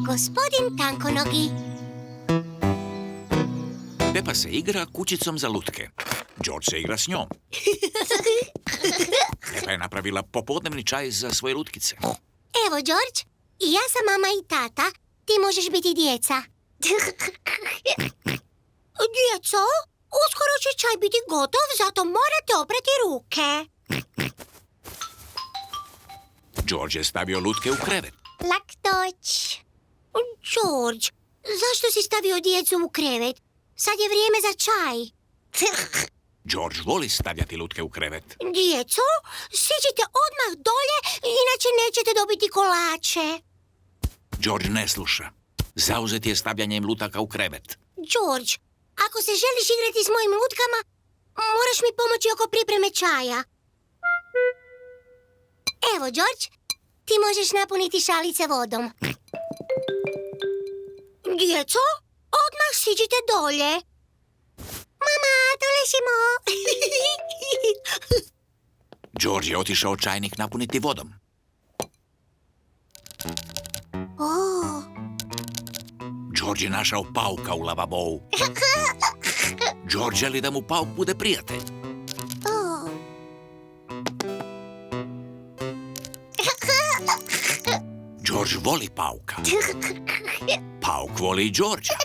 Gospodin Tankonogi. Pepa se igra kućicom za lutke. George se igra s njom. Pepa je napravila popodnevni čaj za svoje lutkice. Evo, George, i ja sam mama i tata. Ti možeš biti djeca. Djeco? Uskoro će čaj biti gotov, zato morate oprati ruke. George je stavio lutke u krevet. Lak noć. George, zašto si stavio djecu u krevet? Sad je vrijeme za čaj. George voli stavljati lutke u krevet. Djeco, siđite odmah dolje, inače nećete dobiti kolače. George ne sluša. Zauzet je stavljanjem lutaka u krevet. George, ako se želiš igrati s mojim lutkama, moraš mi pomoći oko pripreme čaja. Evo, George, ti možeš napuniti šalice vodom. Djeco, odmah siđite dolje. Mama, dole smo. George je otišao čajnik napuniti vodom. Oh. George je našao pauka u lavabou. George želi da mu pauk bude prijatelj. Oh. George voli pauka. Pauk voli i Georgea.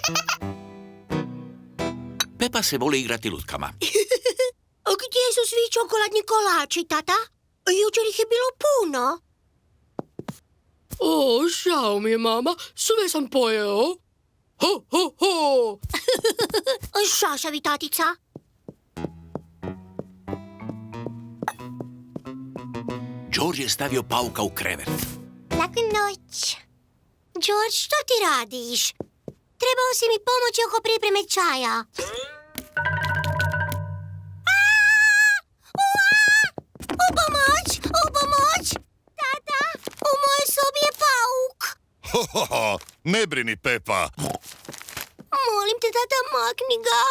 Pepa se voli igrati lutkama. Gdje su svi čokoladni kolači, tata? Jučer ih je bilo puno. O, žao mi je, mama. Sve sam pojeo. Ho, ho, ho. Šašavi, tatica. George je stavio pauka u krevet. Laku noć. George, što ti radiš? Trebao si mi pomoći oko pripreme čaja. U pomoć! U pomoć! Tata, u mojoj sobi je pauk. Ho, ho, ho. Ne brini, Pepa. Molim te, tata, makni ga.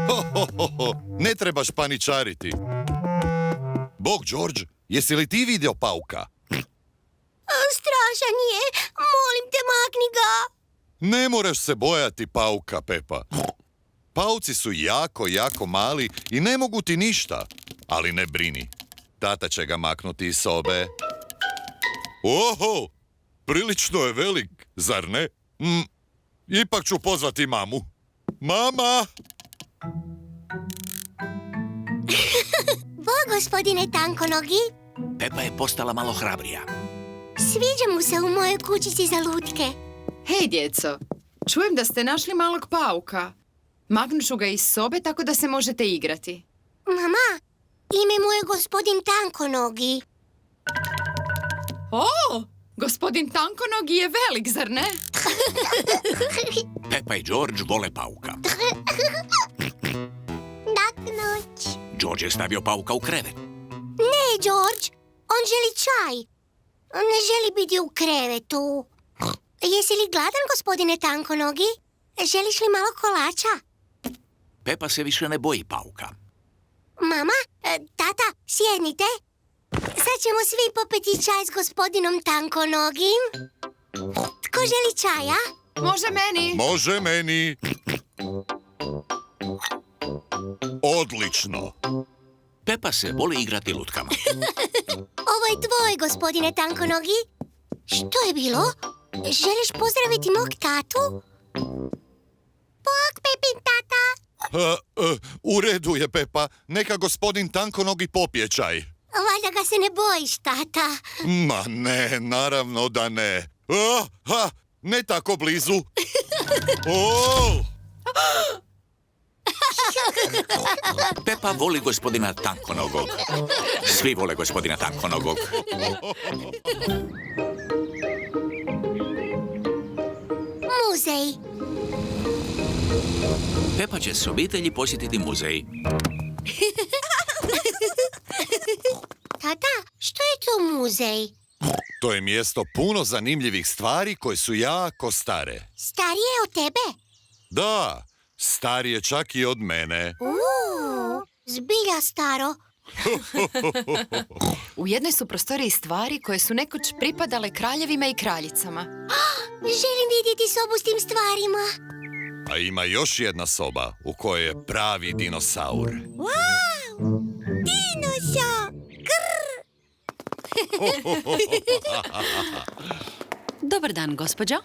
Ho, ho, ho, ho. Ne trebaš paničariti. Bog, George, jesi li ti vidio pauka? Strašan je. Molim te, makni ga. Ne moraš se bojati pauka, Pepa. Pauci su jako, jako mali i ne mogu ti ništa. Ali ne brini. Tata će ga maknuti iz sobe. Oho! Prilično je velik, zar ne? Ipak ću pozvati mamu. Mama! Bog, gospodine Tankonogi. Pepa je postala malo hrabrija. Sviđa mu se u mojoj kućici za lutke. Hej, djeco. Čujem da ste našli malog pauka. Maknut ću ga iz sobe tako da se možete igrati. Mama, ime mu je gospodin Tankonogi. O, gospodin Tankonogi je velik, zar ne? Pepa i George vole pauka. Dak noć. George je stavio pauka u krevet. Ne, George, on želi čaj. On ne želi biti u krevetu. Jesi li gladan, gospodine Tankonogi? Želiš li malo kolača? Pepa se više ne boji pauka. Mama, tata, sjednite. Sad ćemo svi popiti čaj s gospodinom Tankonogim. Tko želi čaja? Može meni. Može meni. Odlično. Pepa se voli igrati lutkama. Ovo je tvoj, gospodine Tankonogi. Što je bilo? Želiš pozdraviti mog tatu? Bog, Pepin tata. U redu je, Pepa. Neka gospodin Tankonogi popije čaj. Valjda ga se ne bojiš, tata. Ma ne, naravno da ne. Ne tako blizu. Pepa voli gospodina Tankonogog. Svi vole gospodina Tankonogog. Muzej. Pepa će s obitelji posjetiti muzej. Tata, što je to muzej? To je mjesto puno zanimljivih stvari koje su jako stare. Starije od tebe? Da, starije čak i od mene. Zbilja staro. U jednoj su prostoriji stvari koje su nekoć pripadale kraljevima i kraljicama. Želim vidjeti sobu s tim stvarima. A ima još jedna soba u kojoj je pravi dinosaur. Wow! Dinosaur! Grr! Dobar dan, gospođo.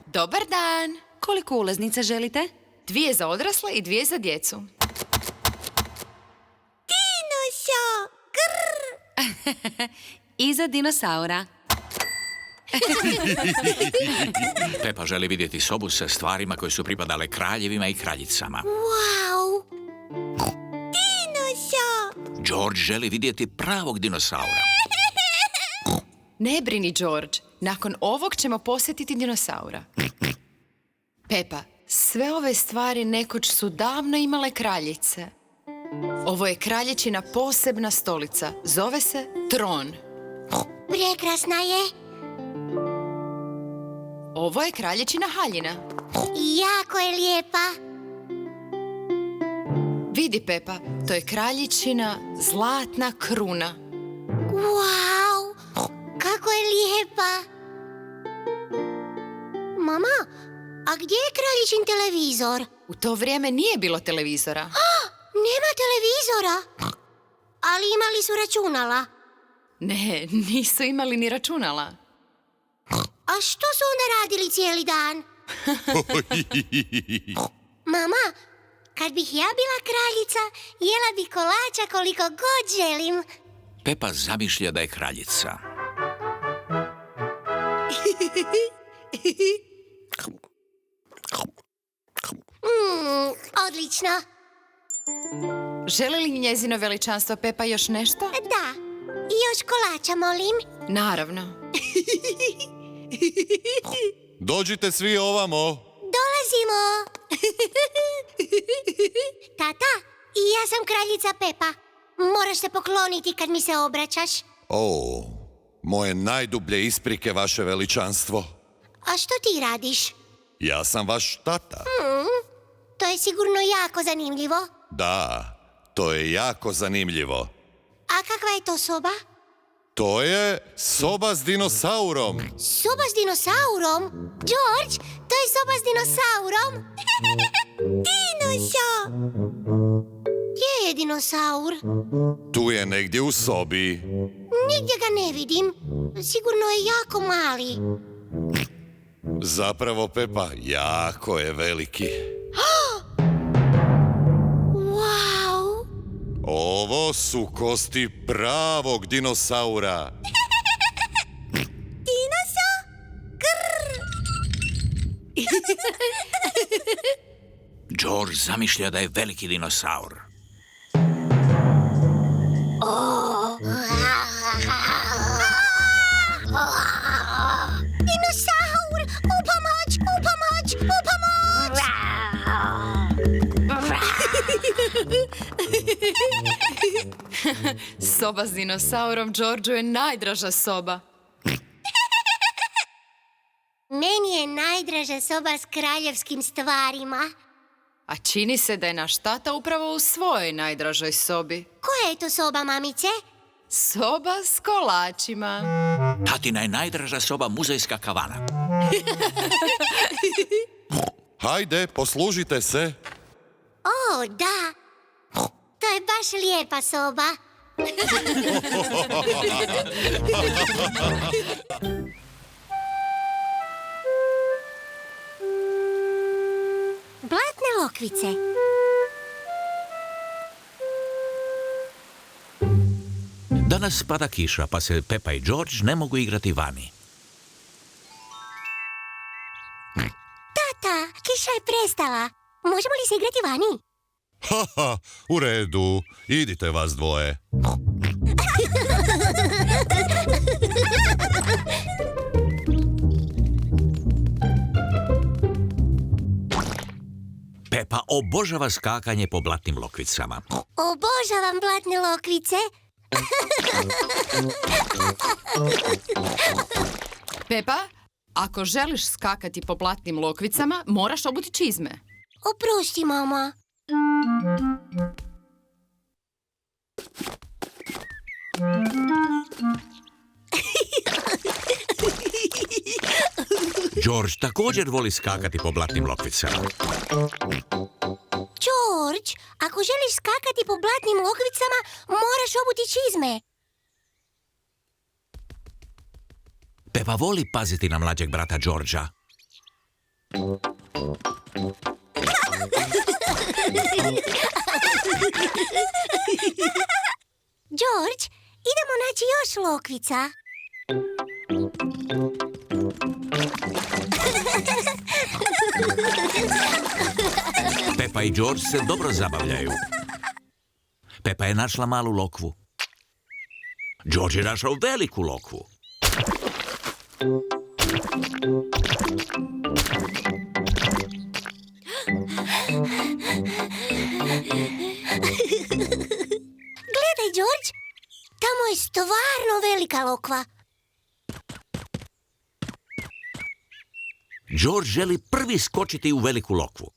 Dobar dan. Koliko ulaznica želite? 2 za odrasle i 2 za djecu. Iza dinosaura. Pepa želi vidjeti sobu sa stvarima koje su pripadale kraljevima i kraljicama. Wow! Dinosaur! George želi vidjeti pravog dinosaura. Ne brini, George. Nakon ovog ćemo posjetiti dinosaura. Pepa, sve ove stvari nekoć su davno imale kraljice. Ovo je kraljičina posebna stolica. Zove se tron. Prekrasna je. Ovo je kraljičina haljina. Jako je lijepa. Vidi, Pepa, to je kraljičina zlatna kruna. Wow! Kako je lijepa. Mama, a gdje je kraljičin televizor? U to vrijeme nije bilo televizora. Nema televizora. Ali imali su računala. Ne, nisu imali ni računala. A što su onda radili cijeli dan? Mama, kad bih ja bila kraljica, jela bi kolača koliko god želim. Pepa zamišlja da je kraljica. Odlično. Želi li njezino veličanstvo Pepa još nešto? Da, i još kolača, molim. Naravno. Dođite svi ovamo. Dolazimo. Tata, i ja sam kraljica Pepa. Moraš se pokloniti kad mi se obraćaš. O, moje najdublje isprike, vaše veličanstvo. A što ti radiš? Ja sam vaš tata. To je sigurno jako zanimljivo. Da, to je jako zanimljivo. A kakva je to soba? To je soba s dinosaurom. Soba s dinosaurom? George, to je soba s dinosaurom. Dinosaur! Gdje je dinosaur? Tu je negdje u sobi. Nigdje ga ne vidim. Sigurno je jako mali. Zapravo, Pepa, jako je veliki. Wow! Ovo su kosti pravog dinosaura. Dinosaur? Grr! George zamišlja da je veliki dinosaur. Dinosaur! U pomoć! U pomoć! U pomoć! Soba s dinosaurom Georgeu je najdraža soba. Meni je najdraža soba s kraljevskim stvarima. A čini se da je naš tata upravo u svojoj najdražoj sobi. Koja je to soba, mamice? Soba s kolačima. Tatina je najdraža soba muzejska kavana. Hajde, poslužite se. O, da. To je baš lijepa soba. Blatne lokvice. Danas pada kiša, pa se Pepa i George ne mogu igrati vani. Tata, kiša je prestala. Možemo li se igrati vani? Haha, u redu. Idite vas dvoje. Pepa obožava skakanje po blatnim lokvicama. Obožavam blatne lokvice. Pepa, ako želiš skakati po blatnim lokvicama, moraš obuti čizme. Oprosti, mama. George također voli skakati po blatnim lokvicama. George, ako želiš skakati po blatnim lokvicama, moraš obuti čizme. Pepa voli paziti na mlađeg brata Georgea. George, idemo naći naći još lokvica. Pepa i George se dobro zabavljaju. Pepa je našla malu lokvu. George je našao veliku lokvu. Gledaj, George, tamo je stvarno velika lokva. George želi prvi skočiti u veliku lokvu.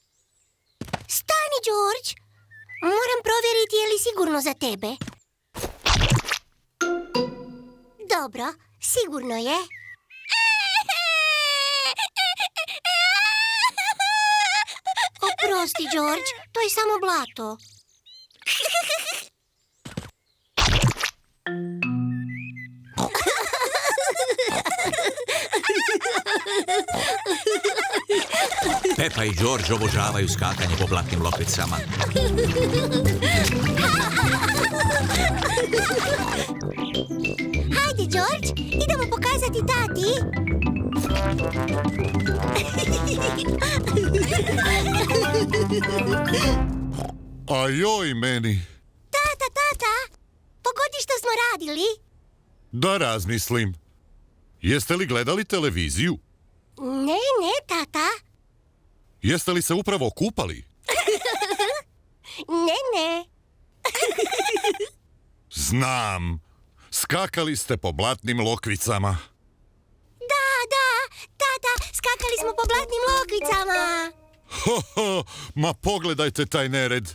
Stani, George. Moram provjeriti je li sigurno za tebe. Dobro, sigurno je. Oprosti, George, to je samo blato. Pepa i George obožavaju skakanje po blatnim lokvicama. Hajde, George, idemo pokazati tati. A joj meni. Tata, pogodi što smo radili. Da razmislim. Jeste li gledali televiziju? Ne, tata. Jeste li se upravo kupali? Ne. Znam. Skakali ste po blatnim lokvicama. Da, tata, skakali smo po blatnim lokvicama. Ma pogledajte taj nered.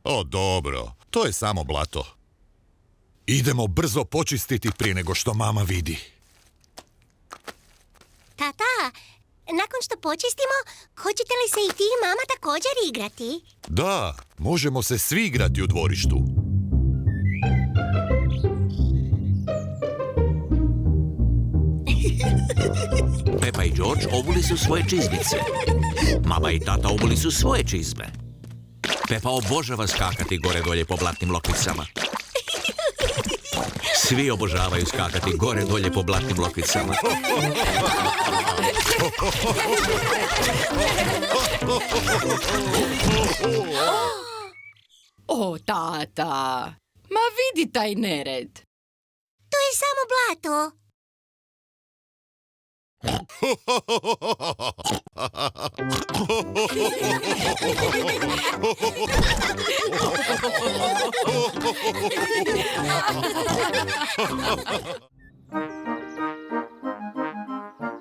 O, dobro. To je samo blato. Idemo brzo počistiti prije nego što mama vidi. Tata, nakon što počistimo, hoćete li se i ti i mama također igrati? Da, možemo se svi igrati u dvorištu. Pepa i George obuli su svoje čizmice. Mama i tata obuli su svoje čizme. Pepa obožava skakati gore dolje po blatnim lokvicama. Svi obožavaju skakati gore dolje po blatnim lokvicama. O, tata, ma vidi taj nered. To je samo blato.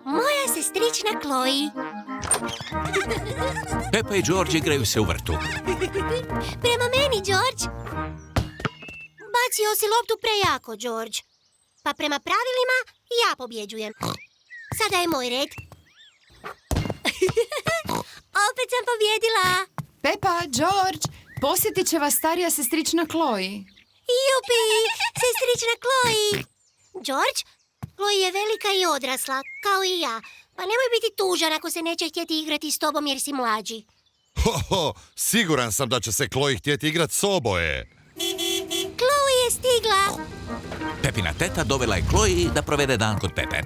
Moja sestrična Chloe. Pepa i George igraju se u vrtu. Prema meni, George. Bacio si loptu prejako, George. Pa prema pravilima ja pobjeđujem. Sada je moj red. Opet sam pobjedila. Pepa, George, posjetit će vas starija sestrična Chloe. Jupi, sestrična Chloe. George, Chloe je velika i odrasla, kao i ja. Pa nemoj biti tužan ako se neće htjeti igrati s tobom jer si mlađi. Siguran sam da će se Chloe htjeti igrati s oboje. Chloe je stigla. Pepina teta dovela je Chloe da provede dan kod Pepe.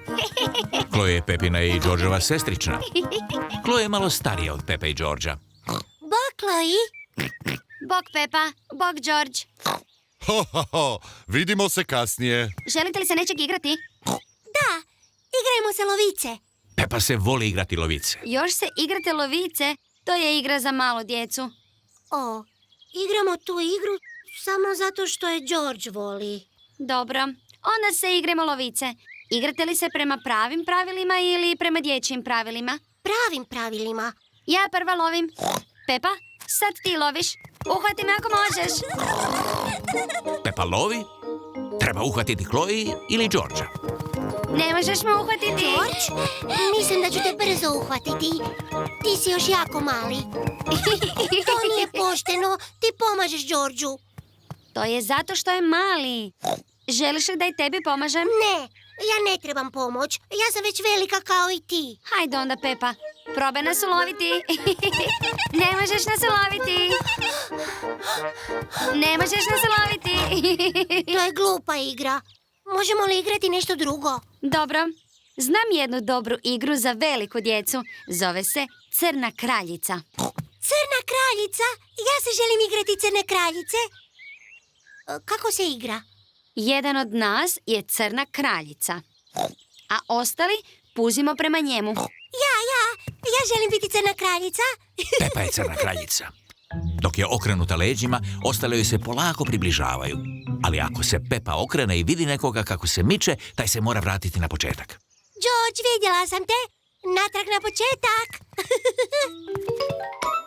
Chloe je Pepina i Georgeova sestrična. Chloe je malo starija od Pepe i Georgea. Bok, Chloe. Bok Pepa, bok George. Vidimo se kasnije. Želite li se nečeg igrati? Da, igrajmo se lovice. Pepa se voli igrati lovice. Još se igrate lovice? To je igra za malu djecu. O, igramo tu igru samo zato što je George voli. Dobro, onda se igramo lovice. Igrate li se prema pravim pravilima ili prema dječjim pravilima? Pravim pravilima. Ja prva lovim. Pepa, sad ti loviš. Uhvati me ako možeš. Pepa lovi, treba uhvatiti Chloe ili Georgea. Ne možeš me uhvatiti. George, mislim da ću te brzo uhvatiti. Ti si još jako mali. To nije pošteno. Ti pomažeš Georgeu. To je zato što je mali. Želiš li da i tebi pomažem? Ne, ja ne trebam pomoć. Ja sam već velika kao i ti. Hajde onda, Pepa. probaj nas uloviti. Ne možeš nas uloviti. Ne možeš nas uloviti. To je glupa igra. Možemo li igrati nešto drugo? Dobro, znam jednu dobru igru za veliku djecu. Zove se Crna kraljica. Crna kraljica? Ja se želim igrati crne kraljice. Kako se igra? Jedan od nas je Crna kraljica, a ostali puzimo prema njemu. Ja želim biti crna kraljica. Pepa je crna kraljica. Dok je okrenuta leđima, ostale joj se polako približavaju. Ali ako se Pepa okrene i vidi nekoga kako se miče, taj se mora vratiti na početak. George, vidjela sam te. Natrag na početak.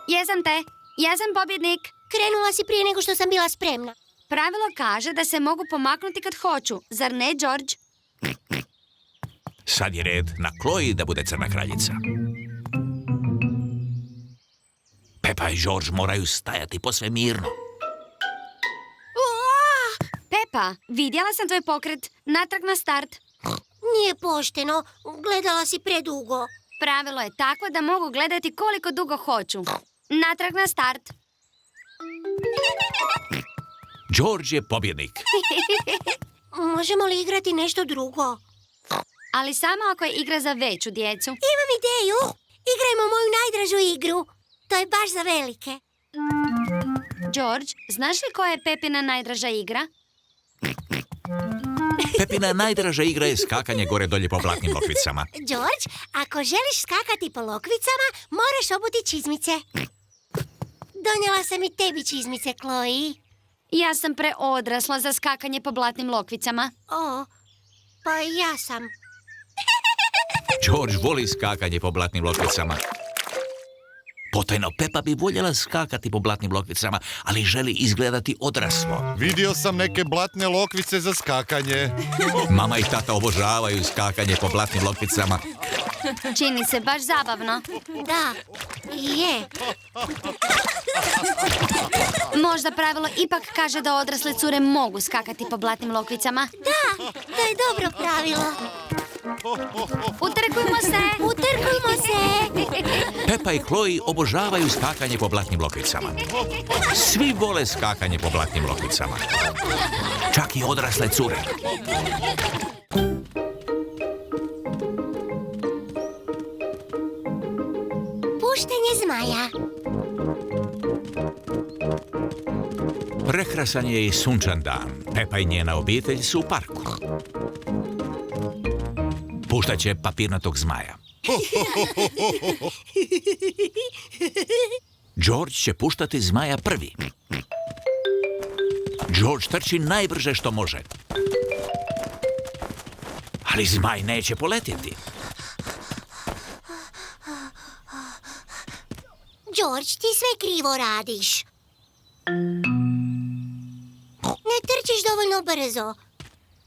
Jesam te, ja sam pobjednik. Krenula si prije nego što sam bila spremna. Pravilo kaže da se mogu pomaknuti kad hoću, zar ne, George? Sad je red na Chloe da bude crna kraljica. Pepa i George moraju stajati posve mirno. Pepa, vidjela sam tvoj pokret. Natrag na start. Nije pošteno. Gledala si predugo. Pravilo je takvo da mogu gledati koliko dugo hoću. Natrag na start. George je pobjednik. Možemo li igrati nešto drugo? Ali samo ako je igra za veću djecu. Imam ideju. Igrajmo moju najdražu igru. To je baš za velike. George, znaš li koja je Pepina najdraža igra? Pepina najdraža igra je skakanje gore dolje po blatnim lokvicama. George, ako želiš skakati po lokvicama, moraš obuti čizmice. Donijela sam i tebi čizmice, Chloe. Ja sam preodrasla za skakanje po blatnim lokvicama. O, pa i ja sam. George voli skakanje po blatnim lokvicama. Potajno Pepa bi voljela skakati po blatnim lokvicama, ali želi izgledati odraslo. Vidio sam neke blatne lokvice za skakanje. Mama i tata obožavaju skakanje po blatnim lokvicama. Čini se baš zabavno. Da, je. Možda pravilo ipak kaže da odrasle cure mogu skakati po blatnim lokvicama. Da, to je dobro pravilo. Utrkujmo se! Utrkujmo se! Pepa i Chloe obožavaju skakanje po blatnim lokvicama. Svi vole skakanje po blatnim lokvicama. Čak i odrasle cure. Puštanje zmaja. Prekrasan je i sunčan dan. Pepa i njena obitelj su u parku. Puštat će papirnatog zmaja. George će puštati zmaja prvi. George trči najbrže što može. Ali zmaj neće poletiti. George, ti sve krivo radiš. Ne trčiš dovoljno brzo.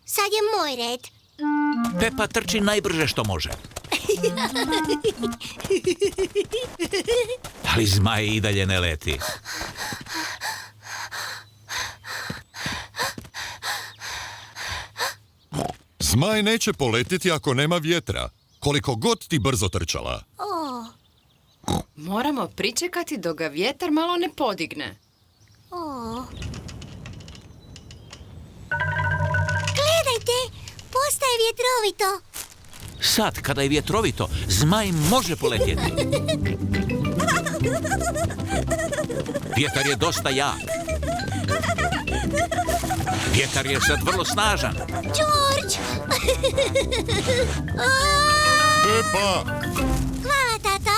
Sad je moj red. Pepa trči najbrže što može. Ali zmaj i dalje ne leti. Zmaj neće poletiti ako nema vjetra, koliko god ti brzo trčala. O, Moramo pričekati dok ga vjetar malo ne podigne. o. Gledajte, postaje vjetrovito. Sad, kada je vjetrovito, zmaj može poletjeti. Vjetar je dosta jak. Vjetar je sad vrlo snažan. George! Pepa! Hvala, tata.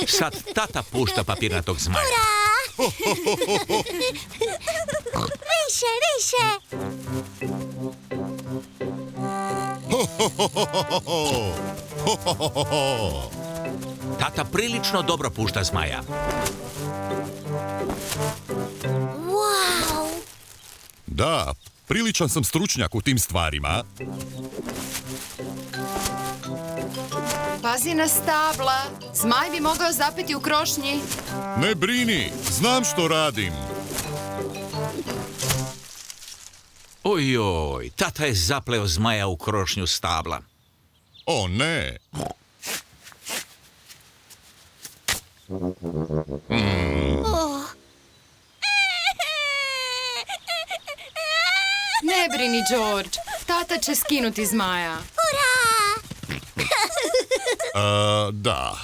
Sad tata pušta papirnatog zmaja. Više, više. Tata prilično dobro pušta zmaja. Wow. Da, priličan sam stručnjak u tim stvarima. Pazi na stabla. Zmaj bi mogao zapeti u krošnji. Ne brini, znam što radim. Ojoj, tata je zapleo zmaja u krošnju stabla. O ne, Oh. Ne brini, George. Tata će skinuti zmaja. Da.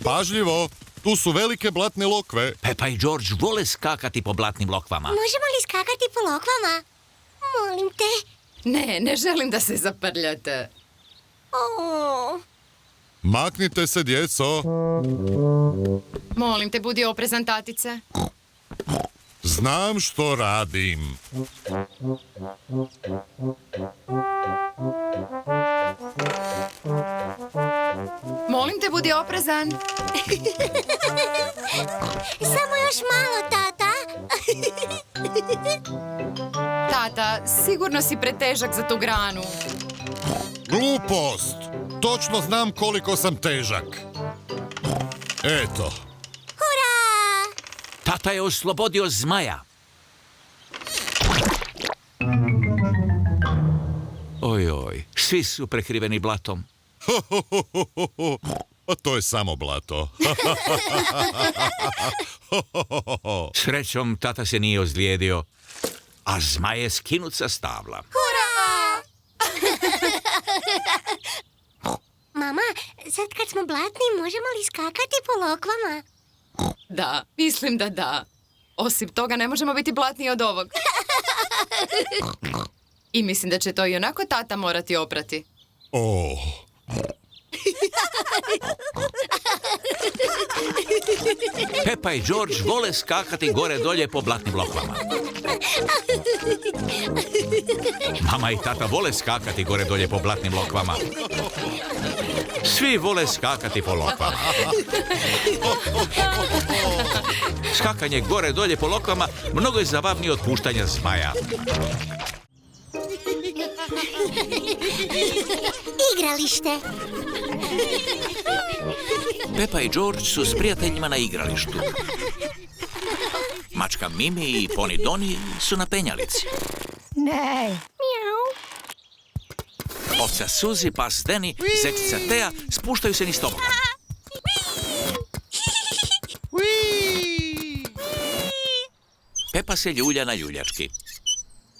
Pažljivo, tu su velike blatne lokve. Pepa i George vole skakati po blatnim lokvama. Možemo li skakati po lokvama? Molim te. Ne želim da se zaprljate. Oh. Maknite se, djeco. Molim te, budi oprezan, tatice. Znam što radim. Molim te, budi oprezan. Samo još malo, tata. Tata, sigurno si pretežak za tu granu. Glupost! Točno znam koliko sam težak. Eto. Hurra! Tata je oslobodio zmaja. Ojoj, svi su prekriveni blatom. A to je samo blato. Srećom, tata se nije ozlijedio, a zmaj je skinut sa stabla. Mama, sad kad smo blatni, možemo li skakati po lokvama? Da, mislim da da. Osim toga, ne možemo biti blatniji od ovog. I mislim da će to i onako tata morati oprati. Oh. Pepa i George vole skakati gore dolje po blatnim lokvama. Mama i tata vole skakati gore dolje po blatnim lokvama. Svi vole skakati po lokvama. Skakanje gore dolje po lokvama mnogo je zabavnije od puštanja zmaja. Igralište. Pepa i George su s prijateljima na igralištu. Mačka Mimi i poni Doni su na penjalici. Mjau. Ovca Suzi, pas Deni, zečica Teja spuštaju se niz tobogan. Pepa se ljulja na ljuljački.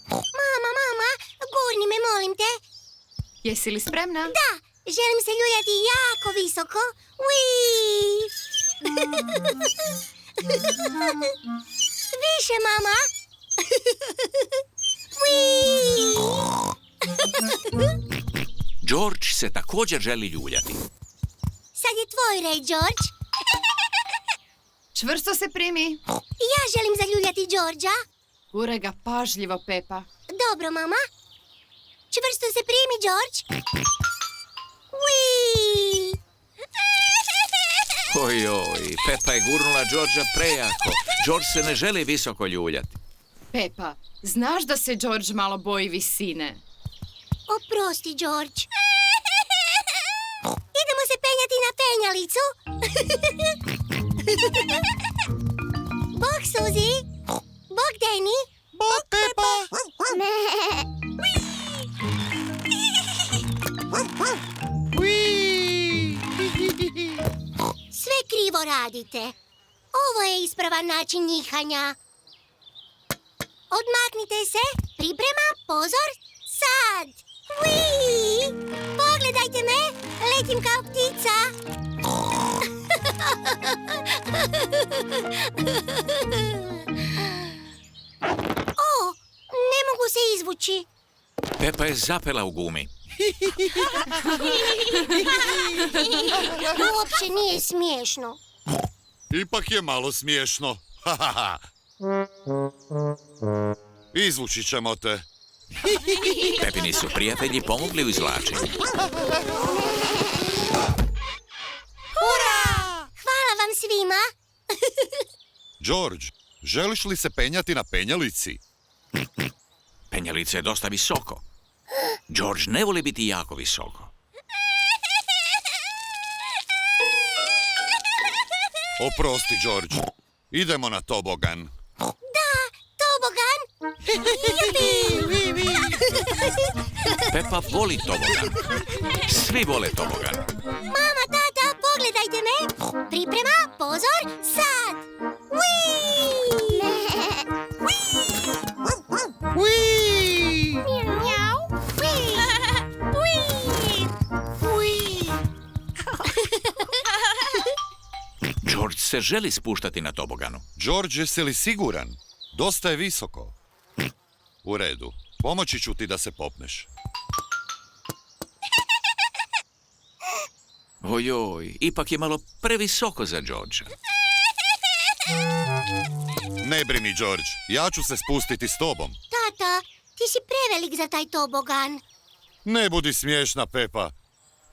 Mama, gurni me, molim te. Jesi li spremna? Da, želim se ljuljati jako visoko. Ui! Više, mama. Ui! George se također želi ljuljati. Sad je tvoj red, George. Čvrsto se primi. Ja želim zaljuljati Georgea. Guraj ga pažljivo, Pepa. Dobro, mama. Čvrsto se primi, George. Ui! Ojoj, Pepa je gurnula Georgea prejako. George se ne želi visoko ljuljati. Pepa, znaš da se George malo boji visine. Oprosti, George. Idemo se penjati na penjalicu. Bog, Suzi. Bog, Deni. Bog, Pepa. Sve krivo radite. Ovo je ispravan način njihanja. Odmaknite se. Priprema, pozor, sad. Ui! Pogledajte me. Letim kao ptica. O, ne mogu se izvući. Pepa je zapela u gumi. Uopće nije smiješno. Ipak je malo smiješno. Izvući ćemo te. Pepini su prijatelji pomogli u izvlačenju. Hvala vam svima. George, želiš li se penjati na penjalici? Penjalica je dosta visoko. George ne voli biti jako visoko. Oprosti, George. Idemo na tobogan. Tobogan. Jupi. Pepa voli tobogan. Svi vole tobogan. Mama, tata, pogledajte. Priprema, pozor, sad! Ui! George se želi spuštati na toboganu. George, jesi li siguran? Dosta je visoko. U redu. Pomoći ću ti da se popneš. Ojoj, ipak je malo previsoko za Georgea. Ne brini, George. Ja ću se spustiti s tobom. Tata, ti si prevelik za taj tobogan. Ne budi smiješna, Pepa.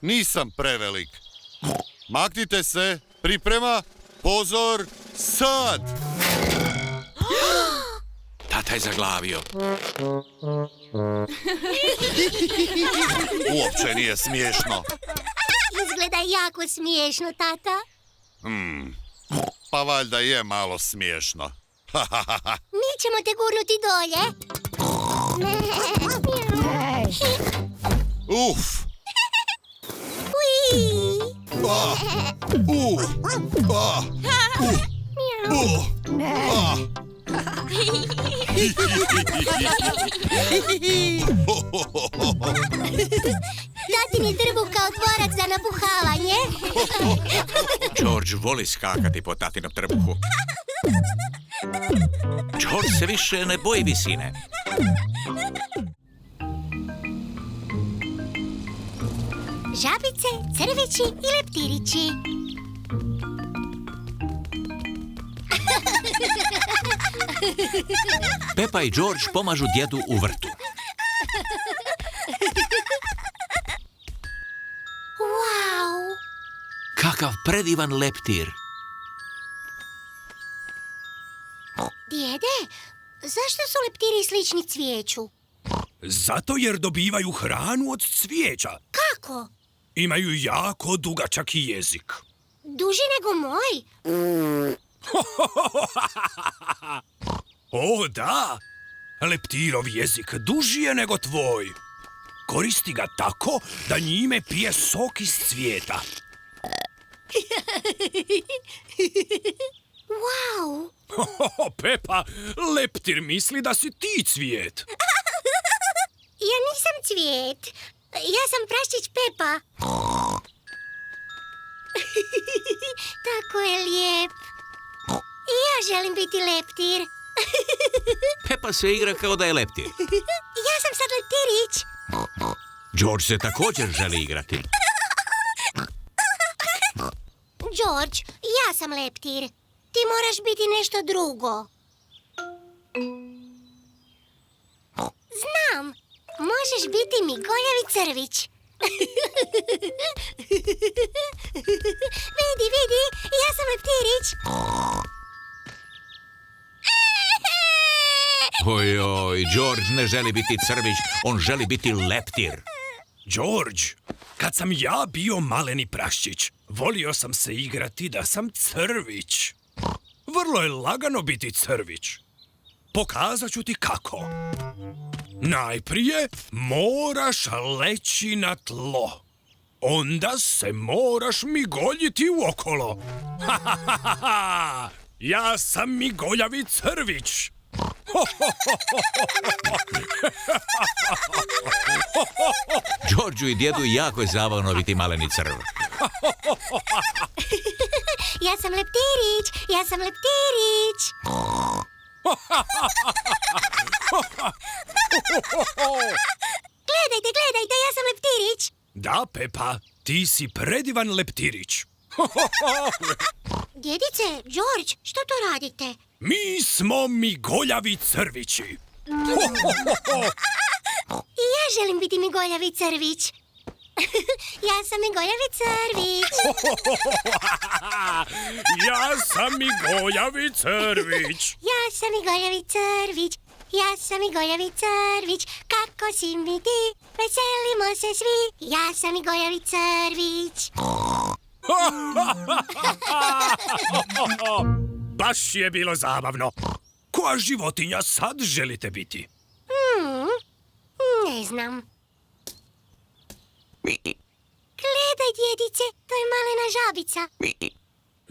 Nisam prevelik. Maknite se. Priprema. Pozor. Sad! Tata je zaglavio. Uopće nije smiješno. Izgleda jako smiješno, tata. Pa valjda je malo smiješno. Mi ćemo te gurnuti dolje. Uf! Ui. Ah! Ah! Ah! Tatini trbuh kao dvorac za napuhavanje. George voli skakati po tatinom trbuhu. George se više ne boji visine. Žabice, crveći i leptirići. Pepa i George pomažu djedu u vrtu. Wow! Kakav predivan leptir. Djede, zašto su leptiri slični cvijeću? Zato jer dobivaju hranu od cvijeća. Kako? Imaju jako dugačak jezik. Duži nego moj? O, da! Leptirov jezik duži je nego tvoj. Koristi ga tako da njime pije sok iz cvijeta. Wow! Pepa, leptir misli da si ti cvijet. Ja nisam cvijet. Ja sam praščić Pepa. Tako je lijep. I ja želim biti leptir. Pepa se igra kao da je leptir. Ja sam sad leptirić. George se također želi igrati. George, ja sam leptir. Ti moraš biti nešto drugo. Znam. Možeš biti mi goljavi crvić. Vidi, vidi, ja sam leptirić. Ojoj, George ne želi biti crvić, on želi biti leptir. George, kad sam ja bio maleni praščić, volio sam se igrati da sam crvić. Vrlo je lagano biti crvić. Pokazat ću ti kako. Najprije moraš leći na tlo. Onda se moraš migoljiti uokolo. Ja sam migoljavi crvić. Georgeu i djedu jako je zabavno biti maleni crv. Ja sam leptirić, ja sam leptirić. Gledajte, gledajte, ja sam leptirić. Da, Pepa, ti si predivan leptirić. Djedice, George, što to radite? Mi smo migoljavi crvići. I ja želim biti migoljavi crvić. Ja sam migoljavi crvić. Ja sam migoljavi crvić. Ja sam migoljavi crvić. Ja sam migoljavi crvić. Kako si mi ti? Veselimo se svi. Ja sam migoljavi crvić. Baš je bilo zabavno. Koja životinja sad želite biti? Ne znam. Gledaj, djedice, to je malena žabica.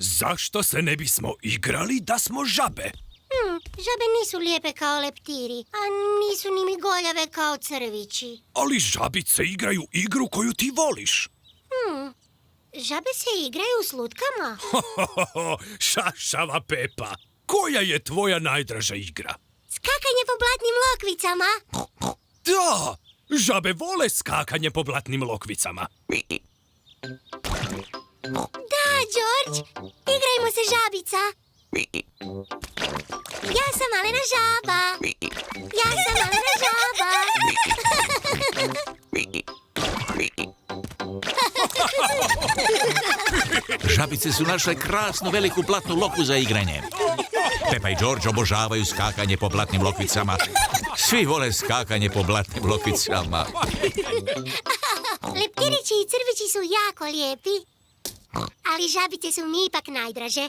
Zašto se ne bismo igrali da smo žabe? Žabe nisu lijepe kao leptiri, a nisu ni migoljave kao crvići. Ali žabice igraju igru koju ti voliš. Žabe se igraju s lutkama? Šašava Pepa. Koja je tvoja najdraža igra? Skakanje po blatnim lokvicama? Da, žabe vole skakanje po blatnim lokvicama. Da, George, igrajmo se žabica. Ja sam malena žaba. Ja sam malena žaba. Žabice su našle krasnu veliku blatnu lokvu za igranje. Pepa i George obožavaju skakanje po blatnim lokvicama. Svi vole skakanje po blatnim lokvicama. Leptirići i crvići su jako lijepi, ali žabice su mi ipak najdraže.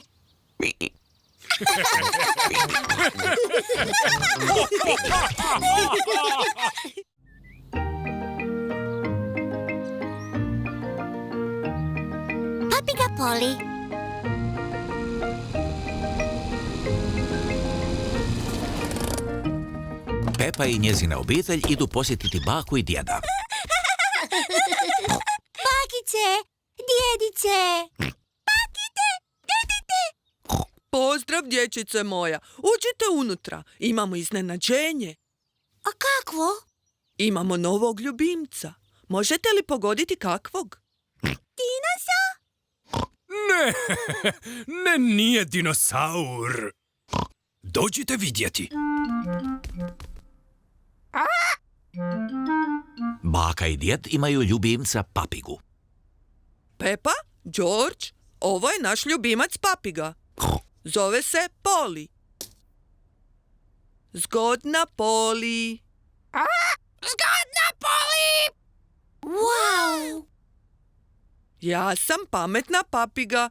Papiga Poli. Pepa i njezina obitelj idu posjetiti baku i djeda. Bakice, djedice. Pozdrav, dječice moja. Uđite unutra. Imamo iznenađenje. A kakvo? Imamo novog ljubimca. Možete li pogoditi kakvog? Ne, nije dinosaur. Dođite vidjeti. Baka i djed imaju ljubimca papigu. Pepa, George, ovo je naš ljubimac papiga. Zove se Poli. Zgodna Poli. Zgodna Poli! Wow! Ja sam pametna papiga.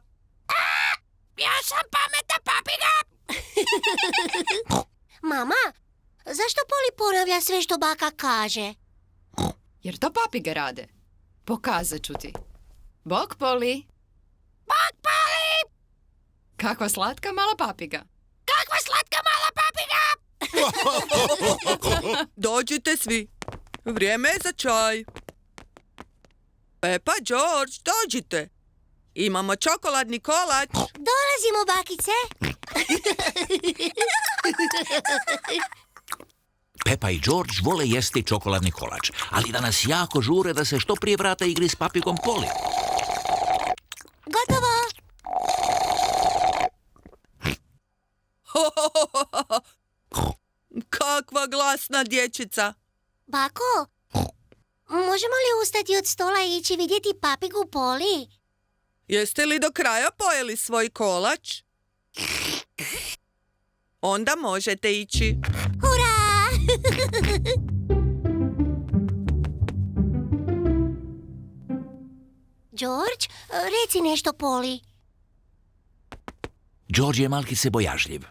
Ja sam pametna papiga! Mama, zašto Poli ponavlja sve što baka kaže? Jer to papige rade. Pokazat ću ti. Bok, Poli. Bok, Poli! Kakva slatka mala papiga. Kakva slatka mala papiga! Dođite svi. Vrijeme je za čaj. Pepa, George, dođite. Imamo čokoladni kolač. Dolazimo, bakice. Pepa i George vole jesti čokoladni kolač, ali danas jako žure da se što prije vrate igri s papigom Poli. Gotovo. Kakva glasna dječica. Bako, možemo li ustati od stola i ići vidjeti papigu Poli? Jeste li do kraja pojeli svoj kolač? Onda možete ići. Hurra! George, reci nešto Poli. George je malkice bojažljiv.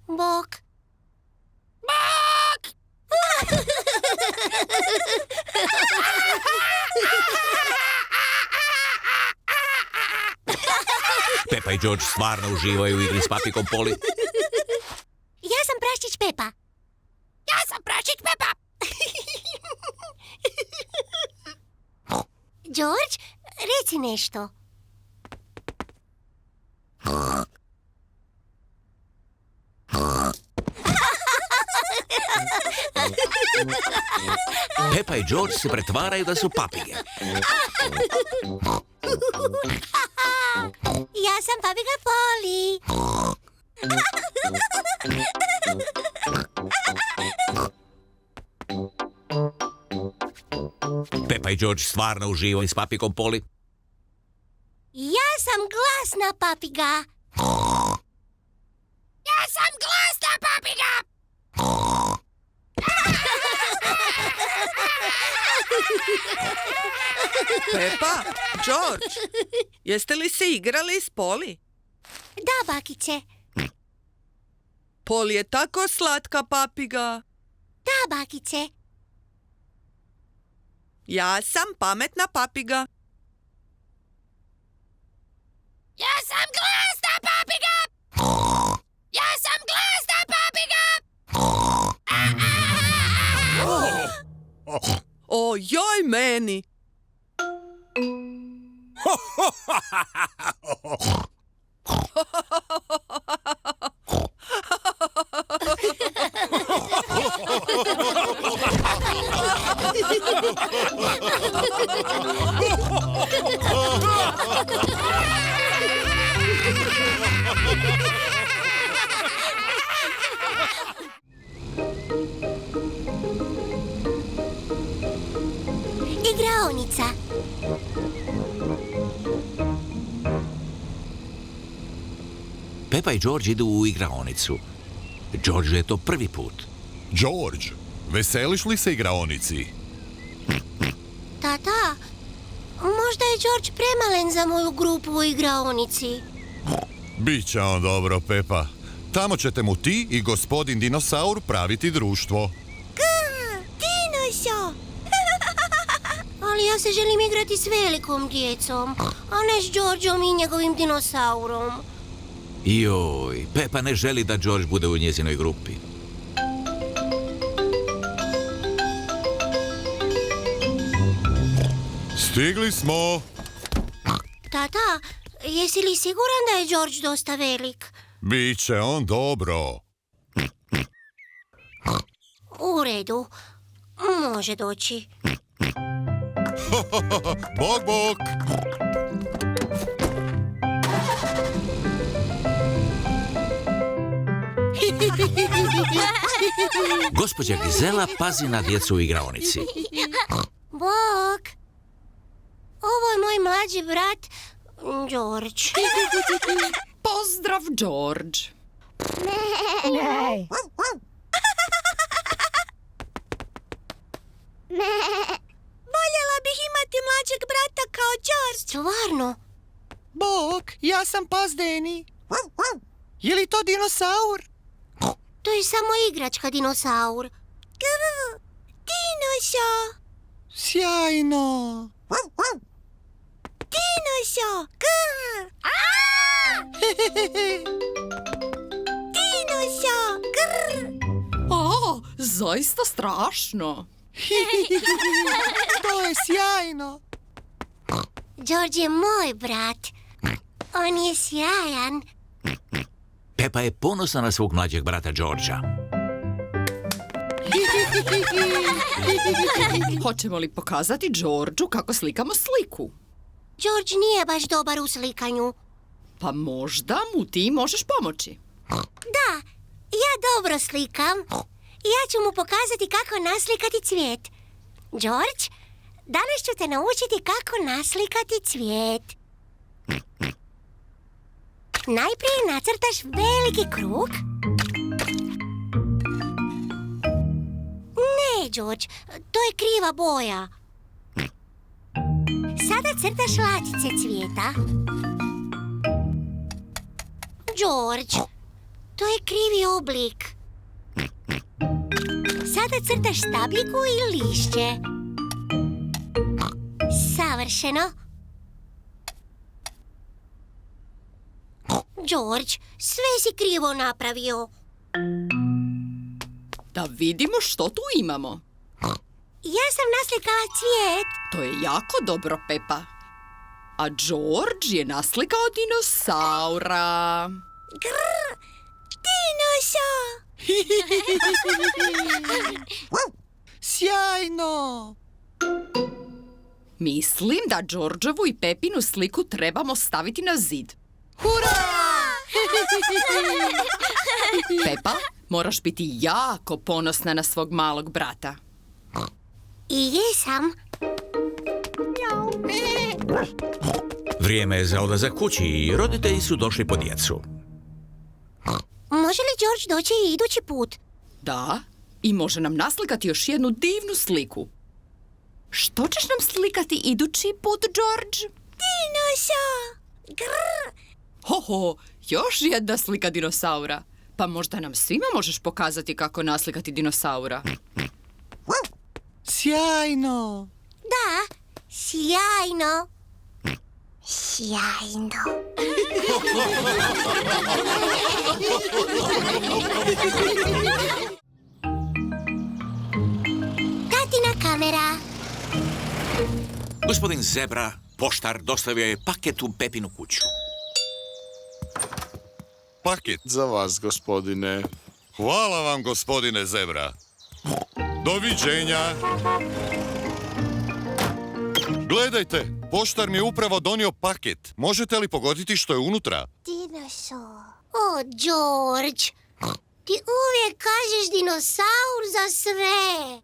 Bok. Pepa i George stvarno uživaju u igri s papikom Poli. Ja sam praščić Pepa. Ja sam praščić Pepa! George, reci nešto. Pepa i George se pretvaraju da su papige. Ja sam papiga Poli. Pepa i George stvarno uživaju s papikom Poli. Ja sam glasna papiga. Ja sam glasna papiga! Pepa, George, jeste li se igrali s Poli? Da, bakice. Poli je tako slatka papiga. Da, bakice. Ja sam pametna papiga. Ja sam glasna papiga! Ja sam glasna papiga! O, joj meni! Igraonica. Pepa i George idu u igraonicu. George je to prvi put. George, veseliš li se igraonici? Tata, možda je George premalen za moju grupu u igraonici. Biće on dobro, Pepa. Tamo ćete mu ti i gospodin dinosaur praviti društvo. Dinosaur! Ali ja se želim igrati s velikom djecom, a ne s Georgeom i njegovim dinosaurom. Joj, Pepa ne želi da George bude u njezinoj grupi. Stigli smo. Tata, jesi li siguran da je George dosta velik? Biće on dobro. U redu, može doći. Bok, bok. Gospođa Gizela pazi na djecu u igraonici. Bok, ovo je moj mlađi brat, George. Pozdrav, George. Voljela bih imati mlađeg brata kao George. Stvarno? Bok, ja sam Pazdeni. Je li to dinosaur? To je samo igračka dinosaur. Dinosaur. Sjajno. Dinosaur. Dinosaur. O, zaista strašno. To je sjajno. George je moj brat. On je sjajan. Pepa je ponosna na svog mlađeg brata Georgea. Hoćemo li pokazati Georgeu kako slikamo sliku? George nije baš dobar u slikanju. Pa možda mu ti možeš pomoći. Da, ja dobro slikam. Ja ću mu pokazati kako naslikati cvijet. George, danas ću te naučiti kako naslikati cvijet. Najprije nacrtaš veliki krug. Ne, George, to je kriva boja. Sada crtaš latice cvijeta. George, to je krivi oblik. Sada crtaš stabljiku i lišće. Savršeno. George, sve si krivo napravio. Da vidimo što tu imamo. Ja sam naslikala cvijet. To je jako dobro, Pepa. A George je naslikao dinosaura. Grr, dinosaur. Sjajno. Mislim da Georgeovu i Pepinu sliku trebamo staviti na zid. Hurra! Pepa, moraš biti jako ponosna na svog malog brata. I jesam. Vrijeme je za odlazak kući i roditelji su došli po djecu. Može li George doći i idući put? Da, i može nam naslikati još jednu divnu sliku. Što ćeš nam slikati idući put, George? Dinosaur. Grr. Hoho, još jedna slika dinosaura. Pa možda nam svima možeš pokazati kako naslikati dinosaura. Sjajno. Da, sjajno. Sjajno. Tatina kamera. Gospodin Zebra, poštar, dostavio je paket u Pepinu kuću. Paket. Za vas, gospodine. Hvala vam, gospodine Zebra. Doviđenja. Gledajte, poštar mi je upravo donio paket. Možete li pogoditi što je unutra? Dinosaur. O, George, ti uvijek kažeš dinosaur za sve.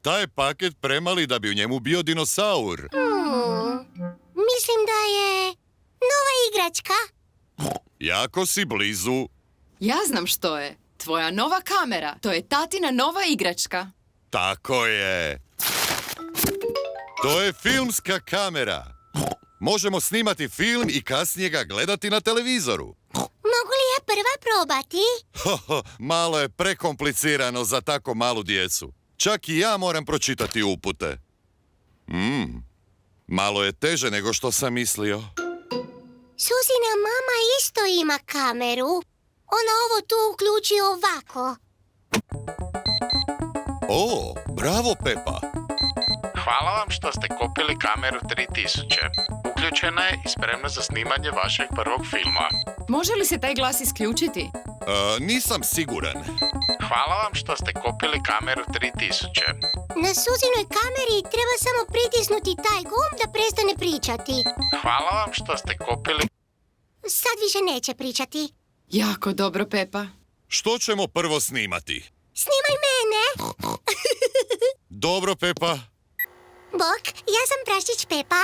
Taj paket premali da bi u njemu bio dinosaur. Mislim da je nova igračka. Jako si blizu. Ja znam što je. Tvoja nova kamera. To je tatina nova igračka. Tako je. To je filmska kamera. Možemo snimati film i kasnije ga gledati na televizoru. Mogu li ja prva probati? Malo je prekomplicirano za tako malu djecu. Čak i ja moram pročitati upute. Malo je teže nego što sam mislio. Suzina mama isto ima kameru. Ona ovo tu uključi ovako. O, bravo, Pepa. Hvala vam što ste kupili kameru 3000. Uključena je i spremna za snimanje vašeg prvog filma. Može li se taj glas isključiti? Nisam siguran. Hvala vam što ste kupili kameru 3000. Na Suzinoj kameri treba samo pritisnuti taj gumb da prestane pričati. Hvala vam što ste kupili... Sad više neće pričati. Jako dobro, Pepa. Što ćemo prvo snimati? Snimaj mene! Dobro, Pepa. Bok, ja sam praščić Pepa.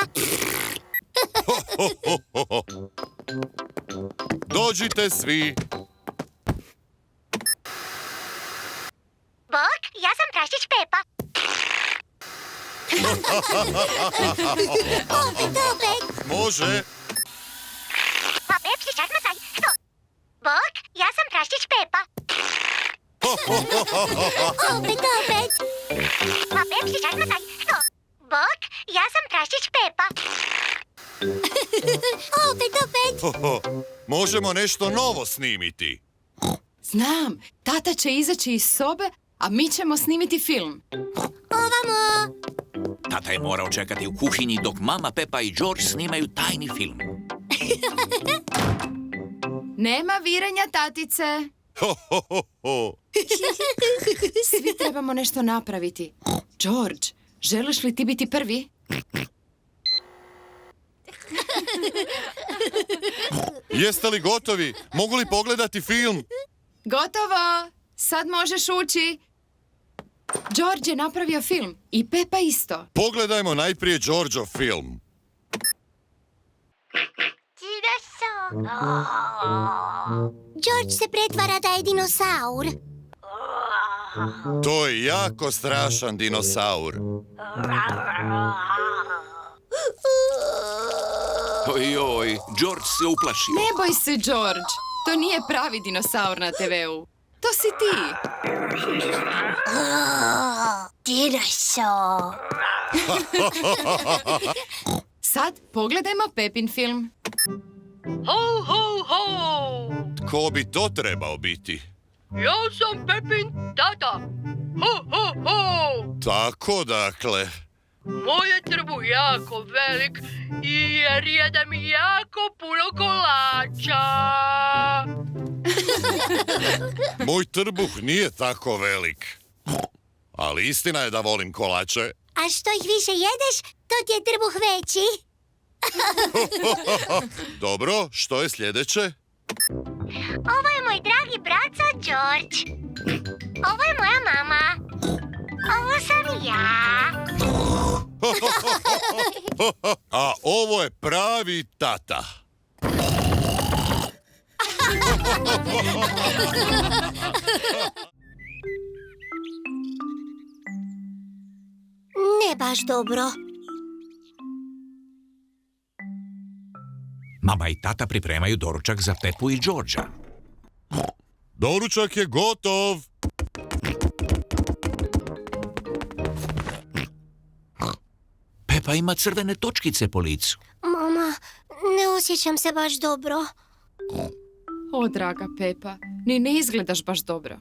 Dođite svi. Bok, ja sam praščić Pepa. Opet. Može. Bok, ja sam praščić Pepa. Opet. Bok, ja sam praščić Pepa. Opet. Možemo nešto novo snimiti. Znam, tata će izaći iz sobe, a mi ćemo snimiti film. Ovamo. Tata je morao čekati u kuhinji dok mama, Pepa i George snimaju tajni film. Nema viranja, tatice. Svi trebamo nešto napraviti. George, želiš li ti biti prvi? Jeste li gotovi? Mogu li pogledati film? Gotovo! Sad možeš ući. George je napravio film i Pepa isto. Pogledajmo najprije Georgeov film. George se pretvara da je dinosaur. To je jako strašan dinosaur. Ojoj, George se uplašio. Ne boj se, George. To nije pravi dinosaur na TV-u. To si ti. Dinosaur. Sad pogledajmo Pepin film. Ho, ho, ho! Ko bi to trebao biti? Ja sam Pepin tata. Ho, ho, ho! Tako dakle. Moj je trbuh jako velik jer jedem jako puno kolača. Moj trbuh nije tako velik. Ali istina je da volim kolače. A što ih više jedeš, to ti je trbuh veći. Dobro, što je sljedeće? Ovo je moj dragi braco George. Ovo je moja mama. Ovo sam ja. A ovo je pravi tata. Ne baš dobro. Mama i tata pripremaju doručak za Pepu i Georgea. Doručak je gotov. Pepa ima crvene točkice po licu. osjećam se baš dobro. O, draga Pepa, ni ne izgledaš baš dobro.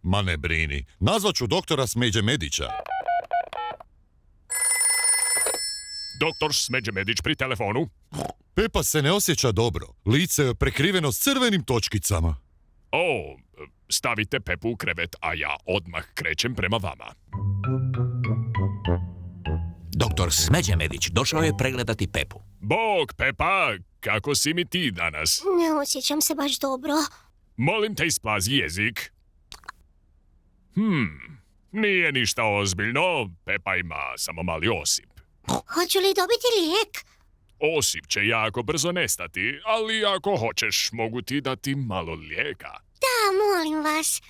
Ma ne brini, nazvat ću doktora Smeđe Medića. Doktor Smeđe Medić pri telefonu. Pepa se ne osjeća dobro. Lice je prekriveno s crvenim točkicama. O, stavite Pepu u krevet, a ja odmah krećem prema vama. Doktor Smeđe Medić došao je pregledati Pepu. Bog, Pepa, kako si mi ti danas? Ne osjećam se baš dobro. Molim te, isplazi jezik. Nije ništa ozbiljno. Pepa ima samo mali osip. Hoću li dobiti lijek? Osip će jako brzo nestati, ali ako hoćeš, mogu ti dati malo lijeka. Da, molim vas.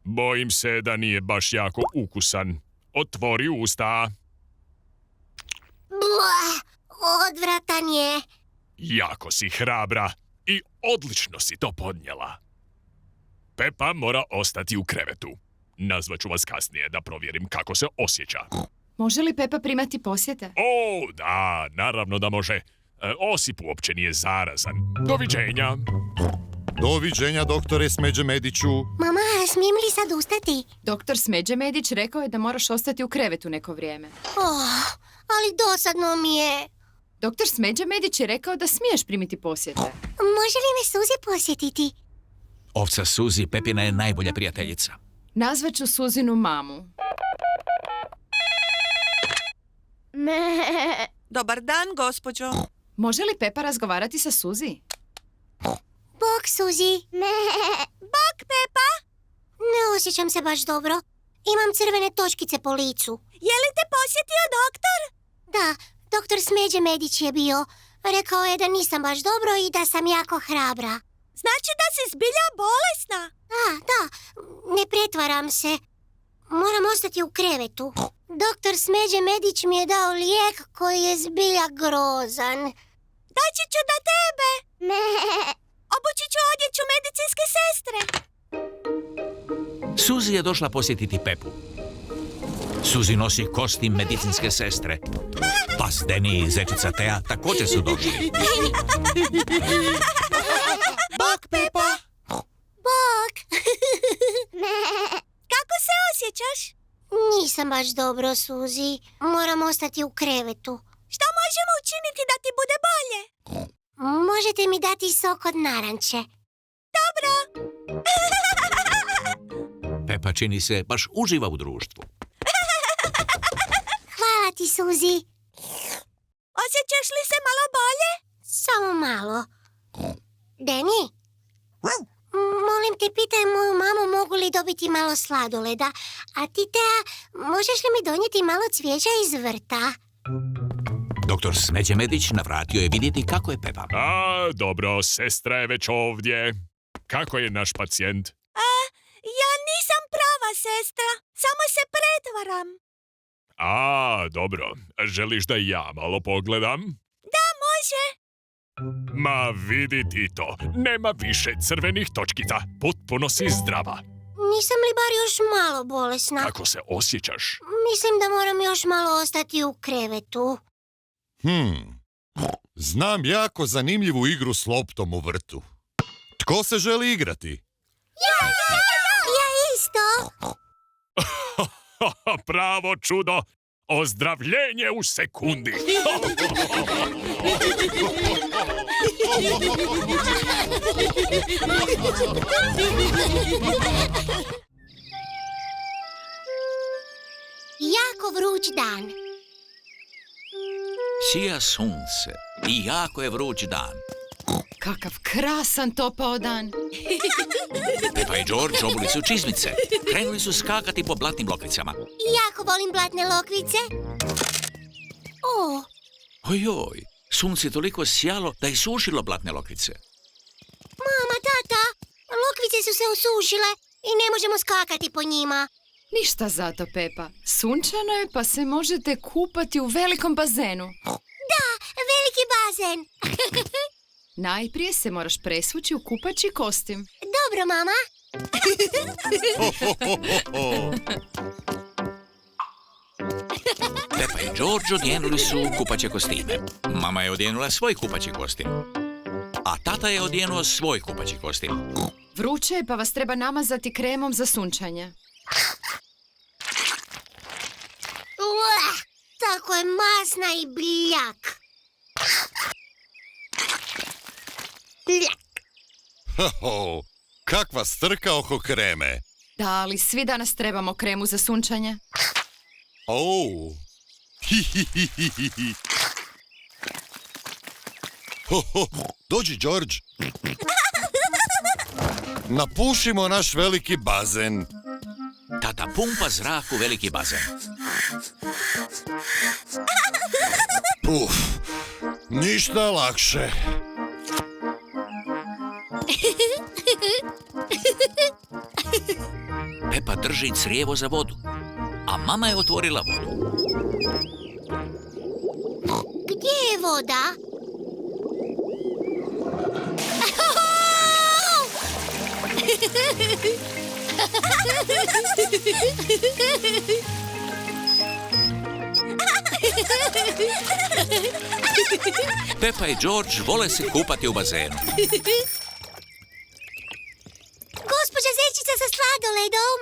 Bojim se da nije baš jako ukusan. Otvori usta. Blah, odvratan je. Jako si hrabra i odlično si to podnijela. Pepa mora ostati u krevetu. Nazvaću vas kasnije da provjerim kako se osjeća. Može li Pepa primati posjete? O, da, naravno da može. Osip uopće nije zarazan. Doviđenja. Doviđenja, doktore Smeđe Mediću. Mama, smijem li sad ustati? Doktor Smeđe Medić rekao je da moraš ostati u krevetu neko vrijeme. Ali dosadno mi je. Doktor Smeđe Medić je rekao da smiješ primiti posjete. Može li me Suzi posjetiti? Ovca Suzi Pepina je najbolja prijateljica. Nazvaću Suzinu mamu. Dobar dan, gospođo. Može li Pepa razgovarati sa Suzi? Bok, Suzi. Bok, Pepa. Ne osjećam se baš dobro. Imam crvene točkice po licu. Je li te posjetio doktor? Da, doktor Smeđe Medić je bio. Rekao je da nisam baš dobro i da sam jako hrabra. Znači da si zbilja bolesna? Da, ne pretvaram se. Moram ostati u krevetu. Doktor Smeđe Medić mi je dao lijek koji je zbilja grozan. Daći ću do tebe. Obući ću odjeću medicinske sestre. Suzi je došla posjetiti Pepu. Suzi nosi kostim medicinske sestre. Pas Deni i zečica Tea također su došli. Bok, Pepa! Bok! Kako se osjećaš? Nisam baš dobro, Suzi. Moram ostati u krevetu. Što možemo učiniti da ti bude bolje? Možete mi dati sok od naranče. Dobro! Pepa čini se baš uživa u društvu. Hvala ti, Suzi. Osjećaš li se malo bolje? Samo malo. Deni? Molim te, pitaj moju mamu mogu li dobiti malo sladoleda. A ti, Tea, možeš li mi donijeti malo cvijeća iz vrta? Doktor Smeđe Medić navratio je vidjeti kako je Pepa. Dobro, sestra je već ovdje. Kako je naš pacijent? Ja nisam prava sestra, samo se pretvaram. Dobro. Želiš da ja malo pogledam? Da, može. Ma vidi ti to. Nema više crvenih točkica. Potpuno si zdrava. Nisam li bar još malo bolesna? Kako se osjećaš? Mislim da moram još malo ostati u krevetu. Znam jako zanimljivu igru s loptom u vrtu. Tko se želi igrati? Ja isto. Pravo čudo. Ozdravljenje u sekundi. Jako vruć dan. Sija sunce i jako je vruć dan. Kakav krasan topao dan. Pepa i George obuli su čizmice. Krenuli su skakati po blatnim lokvicama. Jako volim blatne lokvice. Ojoj, sunce je toliko sjalo da je sušilo blatne lokvice. Mama, tata, lokvice su se osušile i ne možemo skakati po njima. Ništa zato, Pepa. Sunčano je pa se možete kupati u velikom bazenu. Da, veliki bazen. Najprije se moraš presvući u kupaći kostim. Dobro, mama. Pepa i George odjenuli su kupaće kostime. Mama je odjenula svoj kupaći kostim. A tata je odjenuo svoj kupaći kostim. Vruće je pa vas treba namazati kremom za sunčanje. Tako je masna i bljak. Ho, kakva strka oko kreme. Da, ali svi danas trebamo kremu za sunčanje. Oh. Dođi, George. Napušimo naš veliki bazen. Tata pumpa zrak u veliki bazen. Uf, ništa lakše. Pepa drži crijevo za vodu, a mama je otvorila vodu. Gdje je voda? Pepa i George vole se kupati u bazenu. Gospođa zečica sa sladoledom.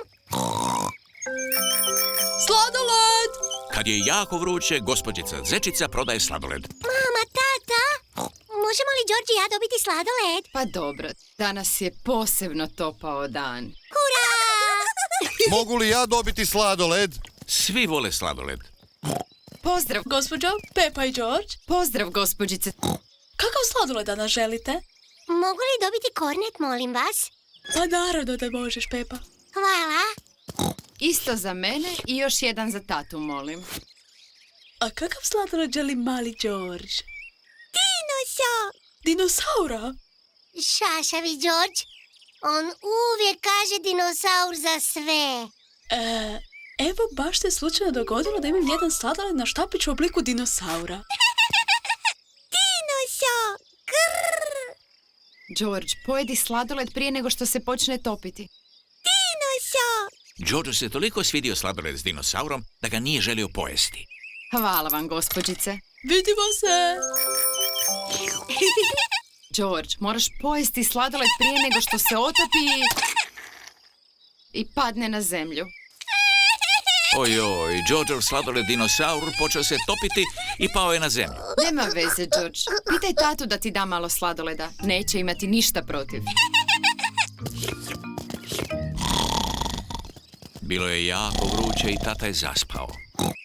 Sladoled! Kad je jako vruće, gospođica zečica prodaje sladoled. Mama, tata, možemo li George i ja dobiti sladoled? Pa dobro, danas je posebno topao dan. Hurra! Mogu li ja dobiti sladoled? Svi vole sladoled. Pozdrav, Gospođo, Pepa i George. pozdrav, gospođice. Kakav sladoled danas želite? Mogu li dobiti kornet, molim vas? Pa naravno da možeš, Pepa. Hvala. Isto za mene i još jedan za tatu, molim. A kakav sladoled želi mali George? Dinosaur. Dinosaura? Šašavi George. On uvijek kaže dinosaur za sve. Evo, baš se slučajno dogodilo da imam jedan sladoled na štapiću u obliku dinosaura. Dinosaur. Grrr. George, pojedi sladoled prije nego što se počne topiti. Dinosaur. Georgeu se toliko svidio sladoled s dinosaurom da ga nije želio pojesti. Hvala vam, gospođice. Vidimo se! George, moraš pojesti sladoled prije nego što se otopi i padne na zemlju. Ojoj, Georgeov sladoled dinosaur počeo se topiti i pao je na zemlju. Nema veze, George. Pitaj tatu da ti da malo sladoleda. Neće imati ništa protiv. Bilo je jako vruće i tata je zaspao.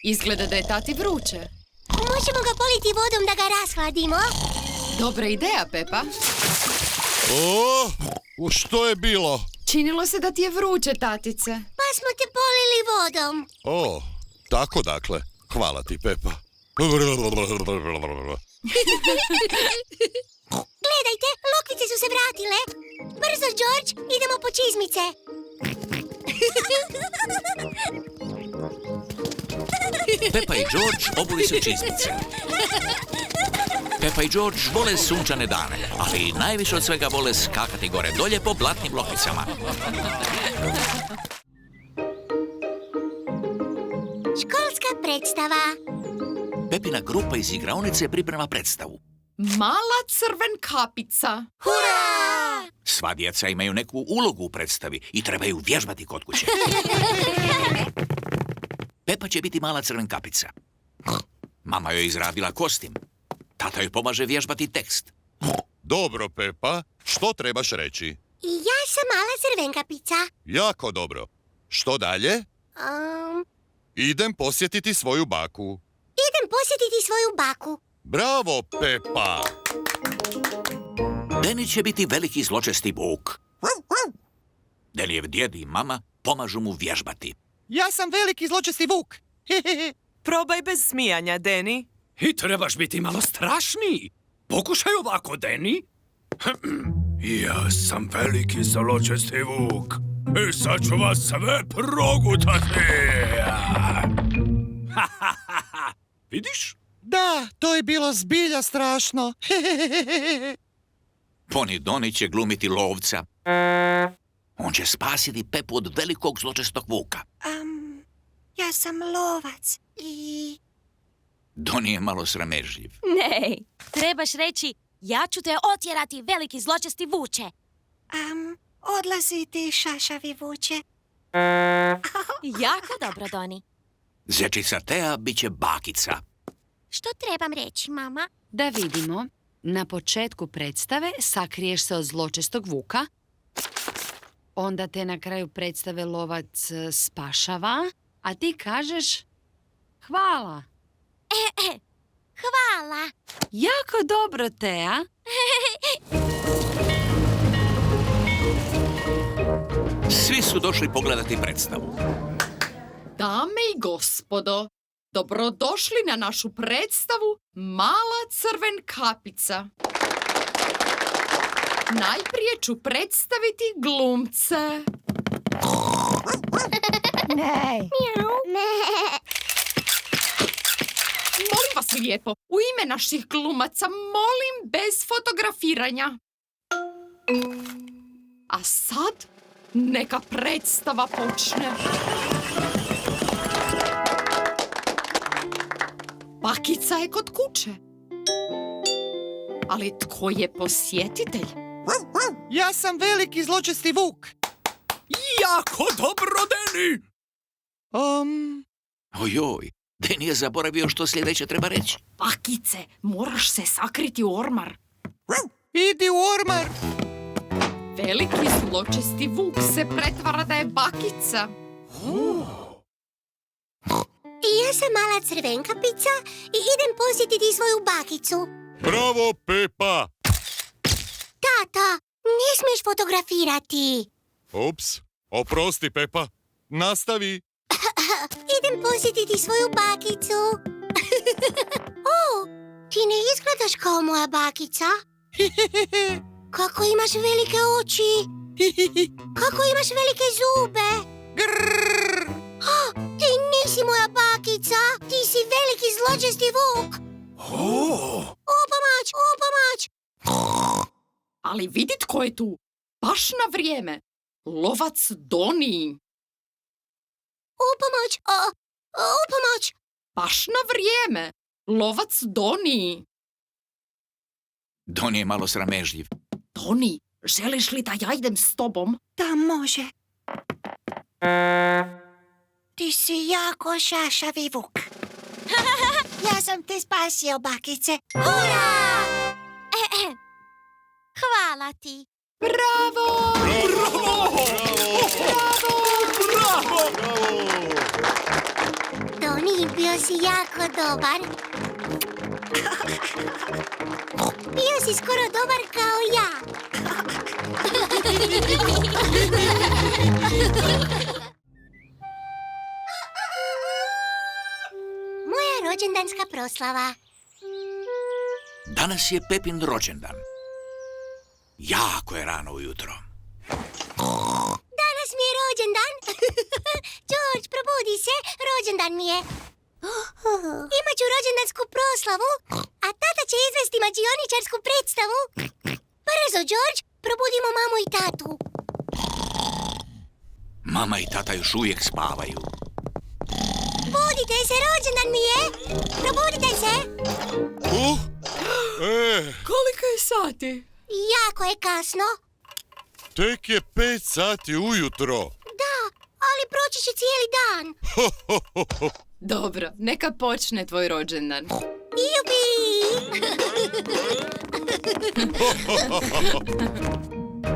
Izgleda da je tati vruće. Možemo ga politi vodom da ga rashladimo? Dobra ideja, Pepa. O, što je bilo? Činilo se da ti je vruće, tatice. Pa smo te polili vodom. O, tako dakle. Hvala ti, Pepa. Gledajte, lokvice su se vratile. Brzo, George, idemo po čizmice. Pepa i George obuli su čizmice. Pepa i George vole sunčane dane, ali najviše od svega vole skakati gore dolje po blatnim lokvicama. Školska predstava. Pepina grupa iz igraonice priprema predstavu. Mala crven kapica. Hurra! Sva djeca imaju neku ulogu u predstavi i trebaju vježbati kod kuće. Pepa će biti mala crven kapica. Mama joj izradila kostim. Tata joj pomaže vježbati tekst. Dobro, Pepa. Što trebaš reći? Ja sam mala crvenkapica. Jako dobro. Što dalje? Idem posjetiti svoju baku. Idem posjetiti svoju baku. Bravo, Pepa! Deni će biti veliki zločesti vuk. Denijev djed i mama pomažu mu vježbati. Ja sam veliki zločesti vuk. Probaj bez smijanja, Deni. I trebaš biti malo strašniji. Pokušaj ovako, Deni. Ja sam veliki zločesti vuk. I sad ću vas sve progutati. Vidiš? Da, to je bilo zbilja strašno. Poni Doni će glumiti lovca. On će spasiti Pepu od velikog zločestog vuka. Ja sam lovac i Donnie je malo sramežljiv. Ne, trebaš reći, ja ću te otjerati, veliki zločesti vuče. Odlazi ti, šašavi vuče. Jako dobro, Doni. Zečica Tea bit će bakica. Što trebam reći, mama? Da vidimo. Na početku predstave sakriješ se od zločestog vuka. Onda te na kraju predstave lovac spašava, a ti kažeš hvala. Hvala. Jako dobro, Tea. Svi su došli pogledati predstavu. Dame i gospodo, dobrodošli na našu predstavu Mala crven kapica. Najprije ću predstaviti glumce. Ne. Molim vas lijepo, u ime naših glumaca, molim bez fotografiranja. A sad, neka predstava počne. Bakica je kod kuće. Ali tko je posjetitelj? Ja sam veliki zločesti vuk. Jako dobro, Deni! Ojoj, Danny je zaboravio što sljedeće treba reći. Bakice, moraš se sakriti u ormar. Idi u ormar. Veliki zločesti vuk se pretvara da je bakica. Ja sam mala crvenkapica i idem posjetiti svoju bakicu. Bravo, Pepa! Tata, ne smiješ fotografirati. Ups, oprosti, Pepa. Nastavi. Idem posjetiti svoju bakicu. Ti ne izgledaš kao moja bakica. Kako imaš velike oči. Kako imaš velike zube. Ti nisi moja bakica. Ti si veliki zločesti vuk. Upomoć, upomoć. Ali vidi tko je tu. Baš na vrijeme. Lovac Donnie. Upomoć, upomoć. Baš na vrijeme. Lovac Donnie. Donnie je malo sramežljiv. Donnie, želiš li da ja idem s tobom? Da, može. Ti si jako šašavi vuk. Ja sam te spasio, bakice. Hurra! Hvala ti. Bravo! Bravo! Bravo! Donnie, bio si jako dobar. Bio si skoro dobar kao ja. Moja rođendanska proslava. Danas je Pepin rođendan. Jako je rano ujutro. Danas mi je rođendan. George, probudi se, rođendan mi je. Imaću rođendansku proslavu, a tata će izvesti mađioničarsku predstavu. Brzo, George, probudimo mamu i tatu. Mama i tata još uvijek spavaju. Budite se, rođendan mi je. Probudite se. Koliko je sati? Jako je kasno. Tek je 5 sati ujutro. Da, ali proći će cijeli dan. Dobro, neka počne tvoj rođendan. Jubi!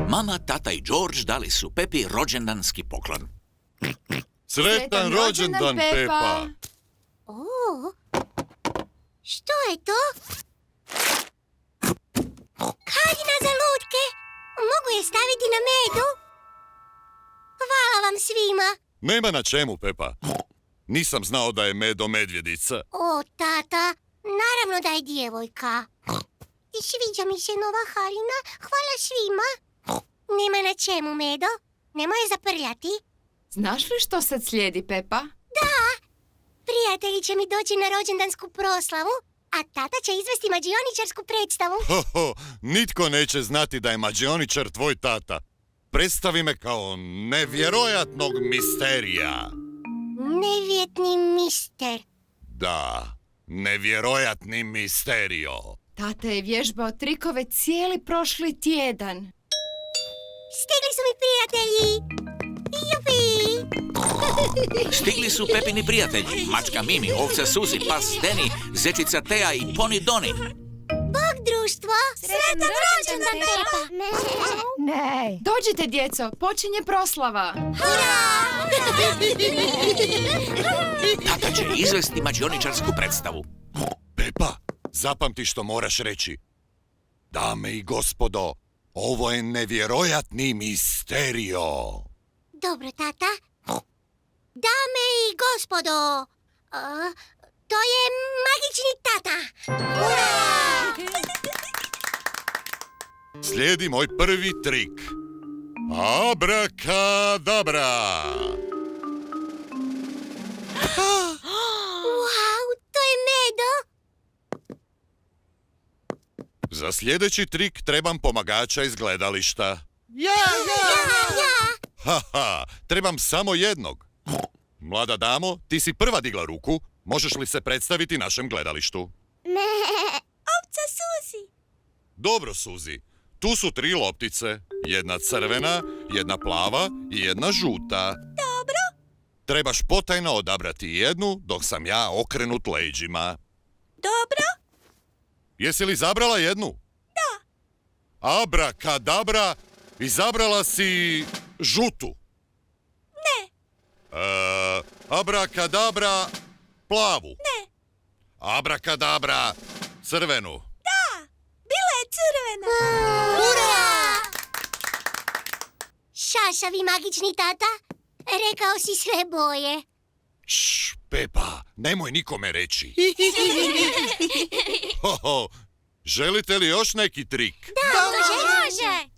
Mama, tata i George dali su Pepi rođendanski poklon. Sretan rođendan, Pepa! Što je to? Haljina za lutke. Mogu je staviti na medu? Hvala vam svima. Nema na čemu, Pepa. Nisam znao da je Medo medvjedica. O, tata, naravno da je djevojka. I sviđa mi se nova haljina. Hvala svima. Nema na čemu, Medo. Nemoj je zaprljati. Znaš li što sad slijedi, Pepa? Da. Prijatelji će mi doći na rođendansku proslavu, a tata će izvesti mađioničarsku predstavu. Nitko neće znati da je mađioničar tvoj tata. Predstavi me kao nevjerojatnog misterija. Nevjetni mister. Da, nevjerojatni misterio. Tata je vježbao trikove cijeli prošli tjedan. Stigli su mi prijatelji! Jupi! Stigli su Pepini prijatelji. Mačka Mimi, ovca Suzi, pas Deni, zečica Teja i poni Doni. Bog društvo! Sretan rođendan, Pepa! Ne. Dođite, djeco, počinje proslava. Tata će izvesti mađioničarsku predstavu. Pepa, zapamti što moraš reći. Dame i gospodo, ovo je nevjerojatni misterio. Dobro, tata. Dame i gospodo, to je magični tata. Slijedi moj prvi trik. Abrakadabra. Wow, to je medo. Za sljedeći trik trebam pomagača iz gledališta. Ja! Haha, trebam samo jednog. Mlada damo, ti si prva digla ruku. Možeš li se predstaviti našem gledalištu? Ovca Suzi. Dobro, Suzi. Tu su 3 loptice. Jedna crvena, jedna plava i jedna žuta. Dobro. Trebaš potajno odabrati jednu dok sam ja okrenut leđima. Dobro. Jesi li izabrala jednu? Da. Abrakadabra, izabrala si žutu. Ne. Abrakadabra, plavu. Ne. Abrakadabra, crvenu. Da, bila je crvena. Ura! Šašavi magični tata, rekao si sve boje. Šš, Pepa, nemoj nikome reći. Hoho, želite li još neki trik? Da, može.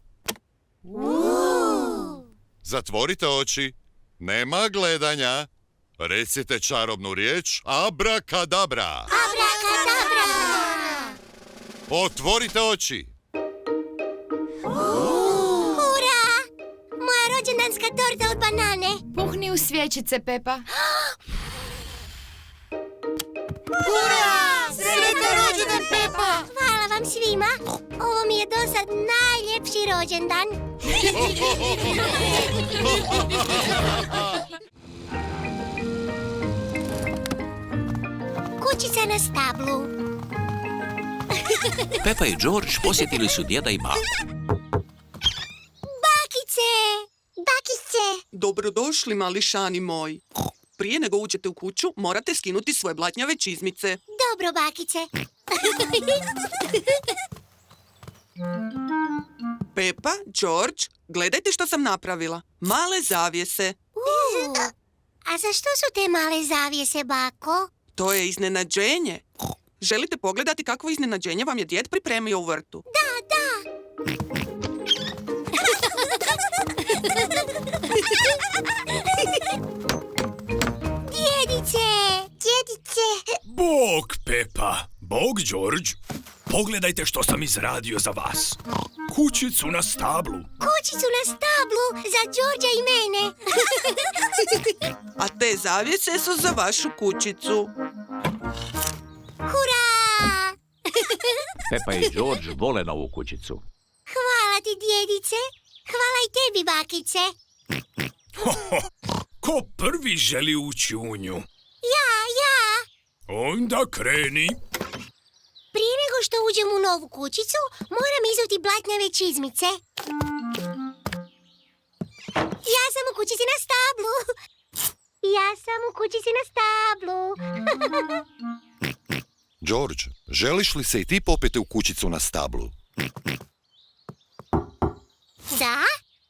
Zatvorite oči. Nema gledanja. Recite čarobnu riječ abrakadabra. Abrakadabra. Otvorite oči. Ura! Moja rođendanska torta od banane. Puhni u svječice, Pepa. Ura! Sretan rođendan, Pepa! Hvala vam svima. Ovo mi je dosad najljepši rođendan. Kućica na stablu. Pepa i George posjetili su djeda i baku. Bakice! Bakice! Dobrodošli, mališani moji. Prije nego uđete u kuću, morate skinuti svoje blatnjave čizmice. Dobro, bakice. Pepa, George, gledajte što sam napravila. Male zavjese. A za što su te male zavjese, bako? To je iznenađenje. Želite pogledati kakvo iznenađenje vam je djed pripremio u vrtu? Da. Djedice! Bog, Pepa, Bog, George. Pogledajte što sam izradio za vas. Kućicu na stablu. Kućicu na stablu za Đorđa i mene. A te zavjese su za vašu kućicu. Hurra! Pepa i George vole novu kućicu. Hvala ti, djedice. Hvala i tebi, bakice. Ko prvi želi ući u nju? Ja. Onda kreni. Prije nego što uđem u novu kućicu, moram izuti blatnjave čizmice. Ja sam u kućici na stablu. George, želiš li se i ti popeti u kućicu na stablu? Da?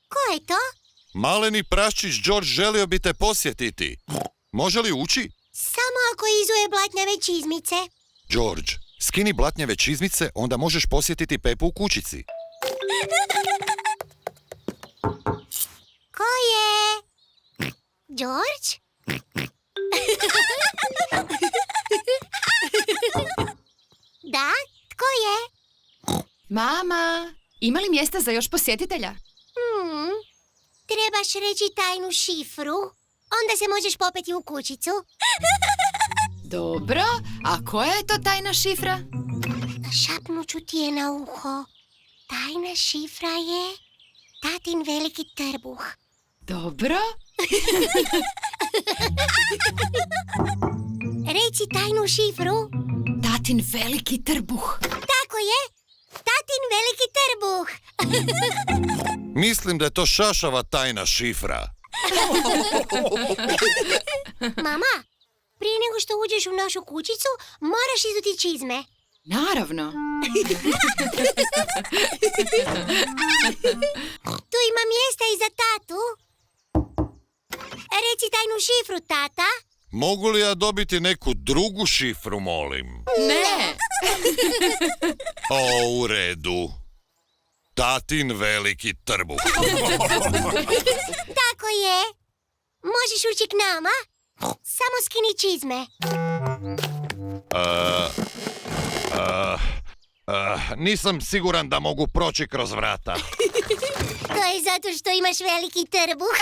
Ko je to? Maleni praščić George želio bi te posjetiti. Može li ući? Samo ako izuje blatnjave čizmice. George, skini blatnjave čizmice, onda možeš posjetiti Pepu u kućici. Ko je? George? Da, tko je? Mama, ima li mjesta za još posjetitelja? Trebaš reći tajnu šifru. Onda se možeš popeti u kućicu. Dobro, a koja je to tajna šifra? Šapnut ću ti je na uho. Tajna šifra je tatin veliki trbuh. Dobro. Reci tajnu šifru. Tatin veliki trbuh. Tako je. Tatin veliki trbuh. Mislim da je to šašava tajna šifra. Mama, prije nego što uđeš u našu kućicu, moraš izuti čizme. Naravno. Tu ima mjesta i za tatu. Reci tajnu šifru, tata. Mogu li ja dobiti neku drugu šifru, molim? Ne. O, u redu. Tatin veliki trbuh. Tako je. Možeš ući k nama. Samo skini čizme. Nisam siguran da mogu proći kroz vrata. To je zato što imaš veliki trbuh.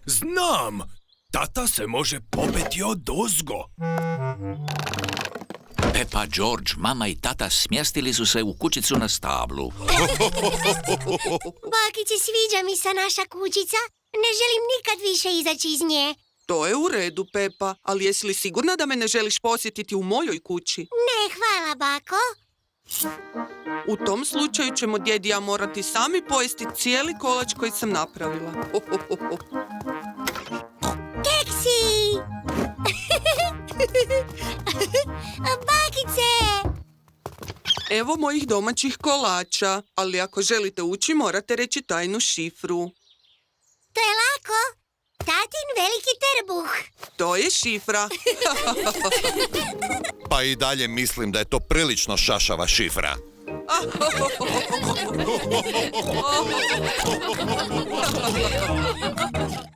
Znam! Tata se može popeti odozgo. Pepa, George, mama i tata smjestili su se u kućicu na stablu. Bakice, sviđa mi se naša kućica. Ne želim nikad više izaći iz nje. To je u redu, Pepa, ali jesi li sigurna da me ne želiš posjetiti u mojoj kući? Ne, hvala, bako. U tom slučaju ćemo djed i ja morati sami pojesti cijeli kolač koji sam napravila. Keksi! Bakice! Evo mojih domaćih kolača, ali ako želite ući morate reći tajnu šifru. To je lako. Tatin veliki trbuh. To je šifra. Pa i dalje mislim da je to prilično šašava šifra.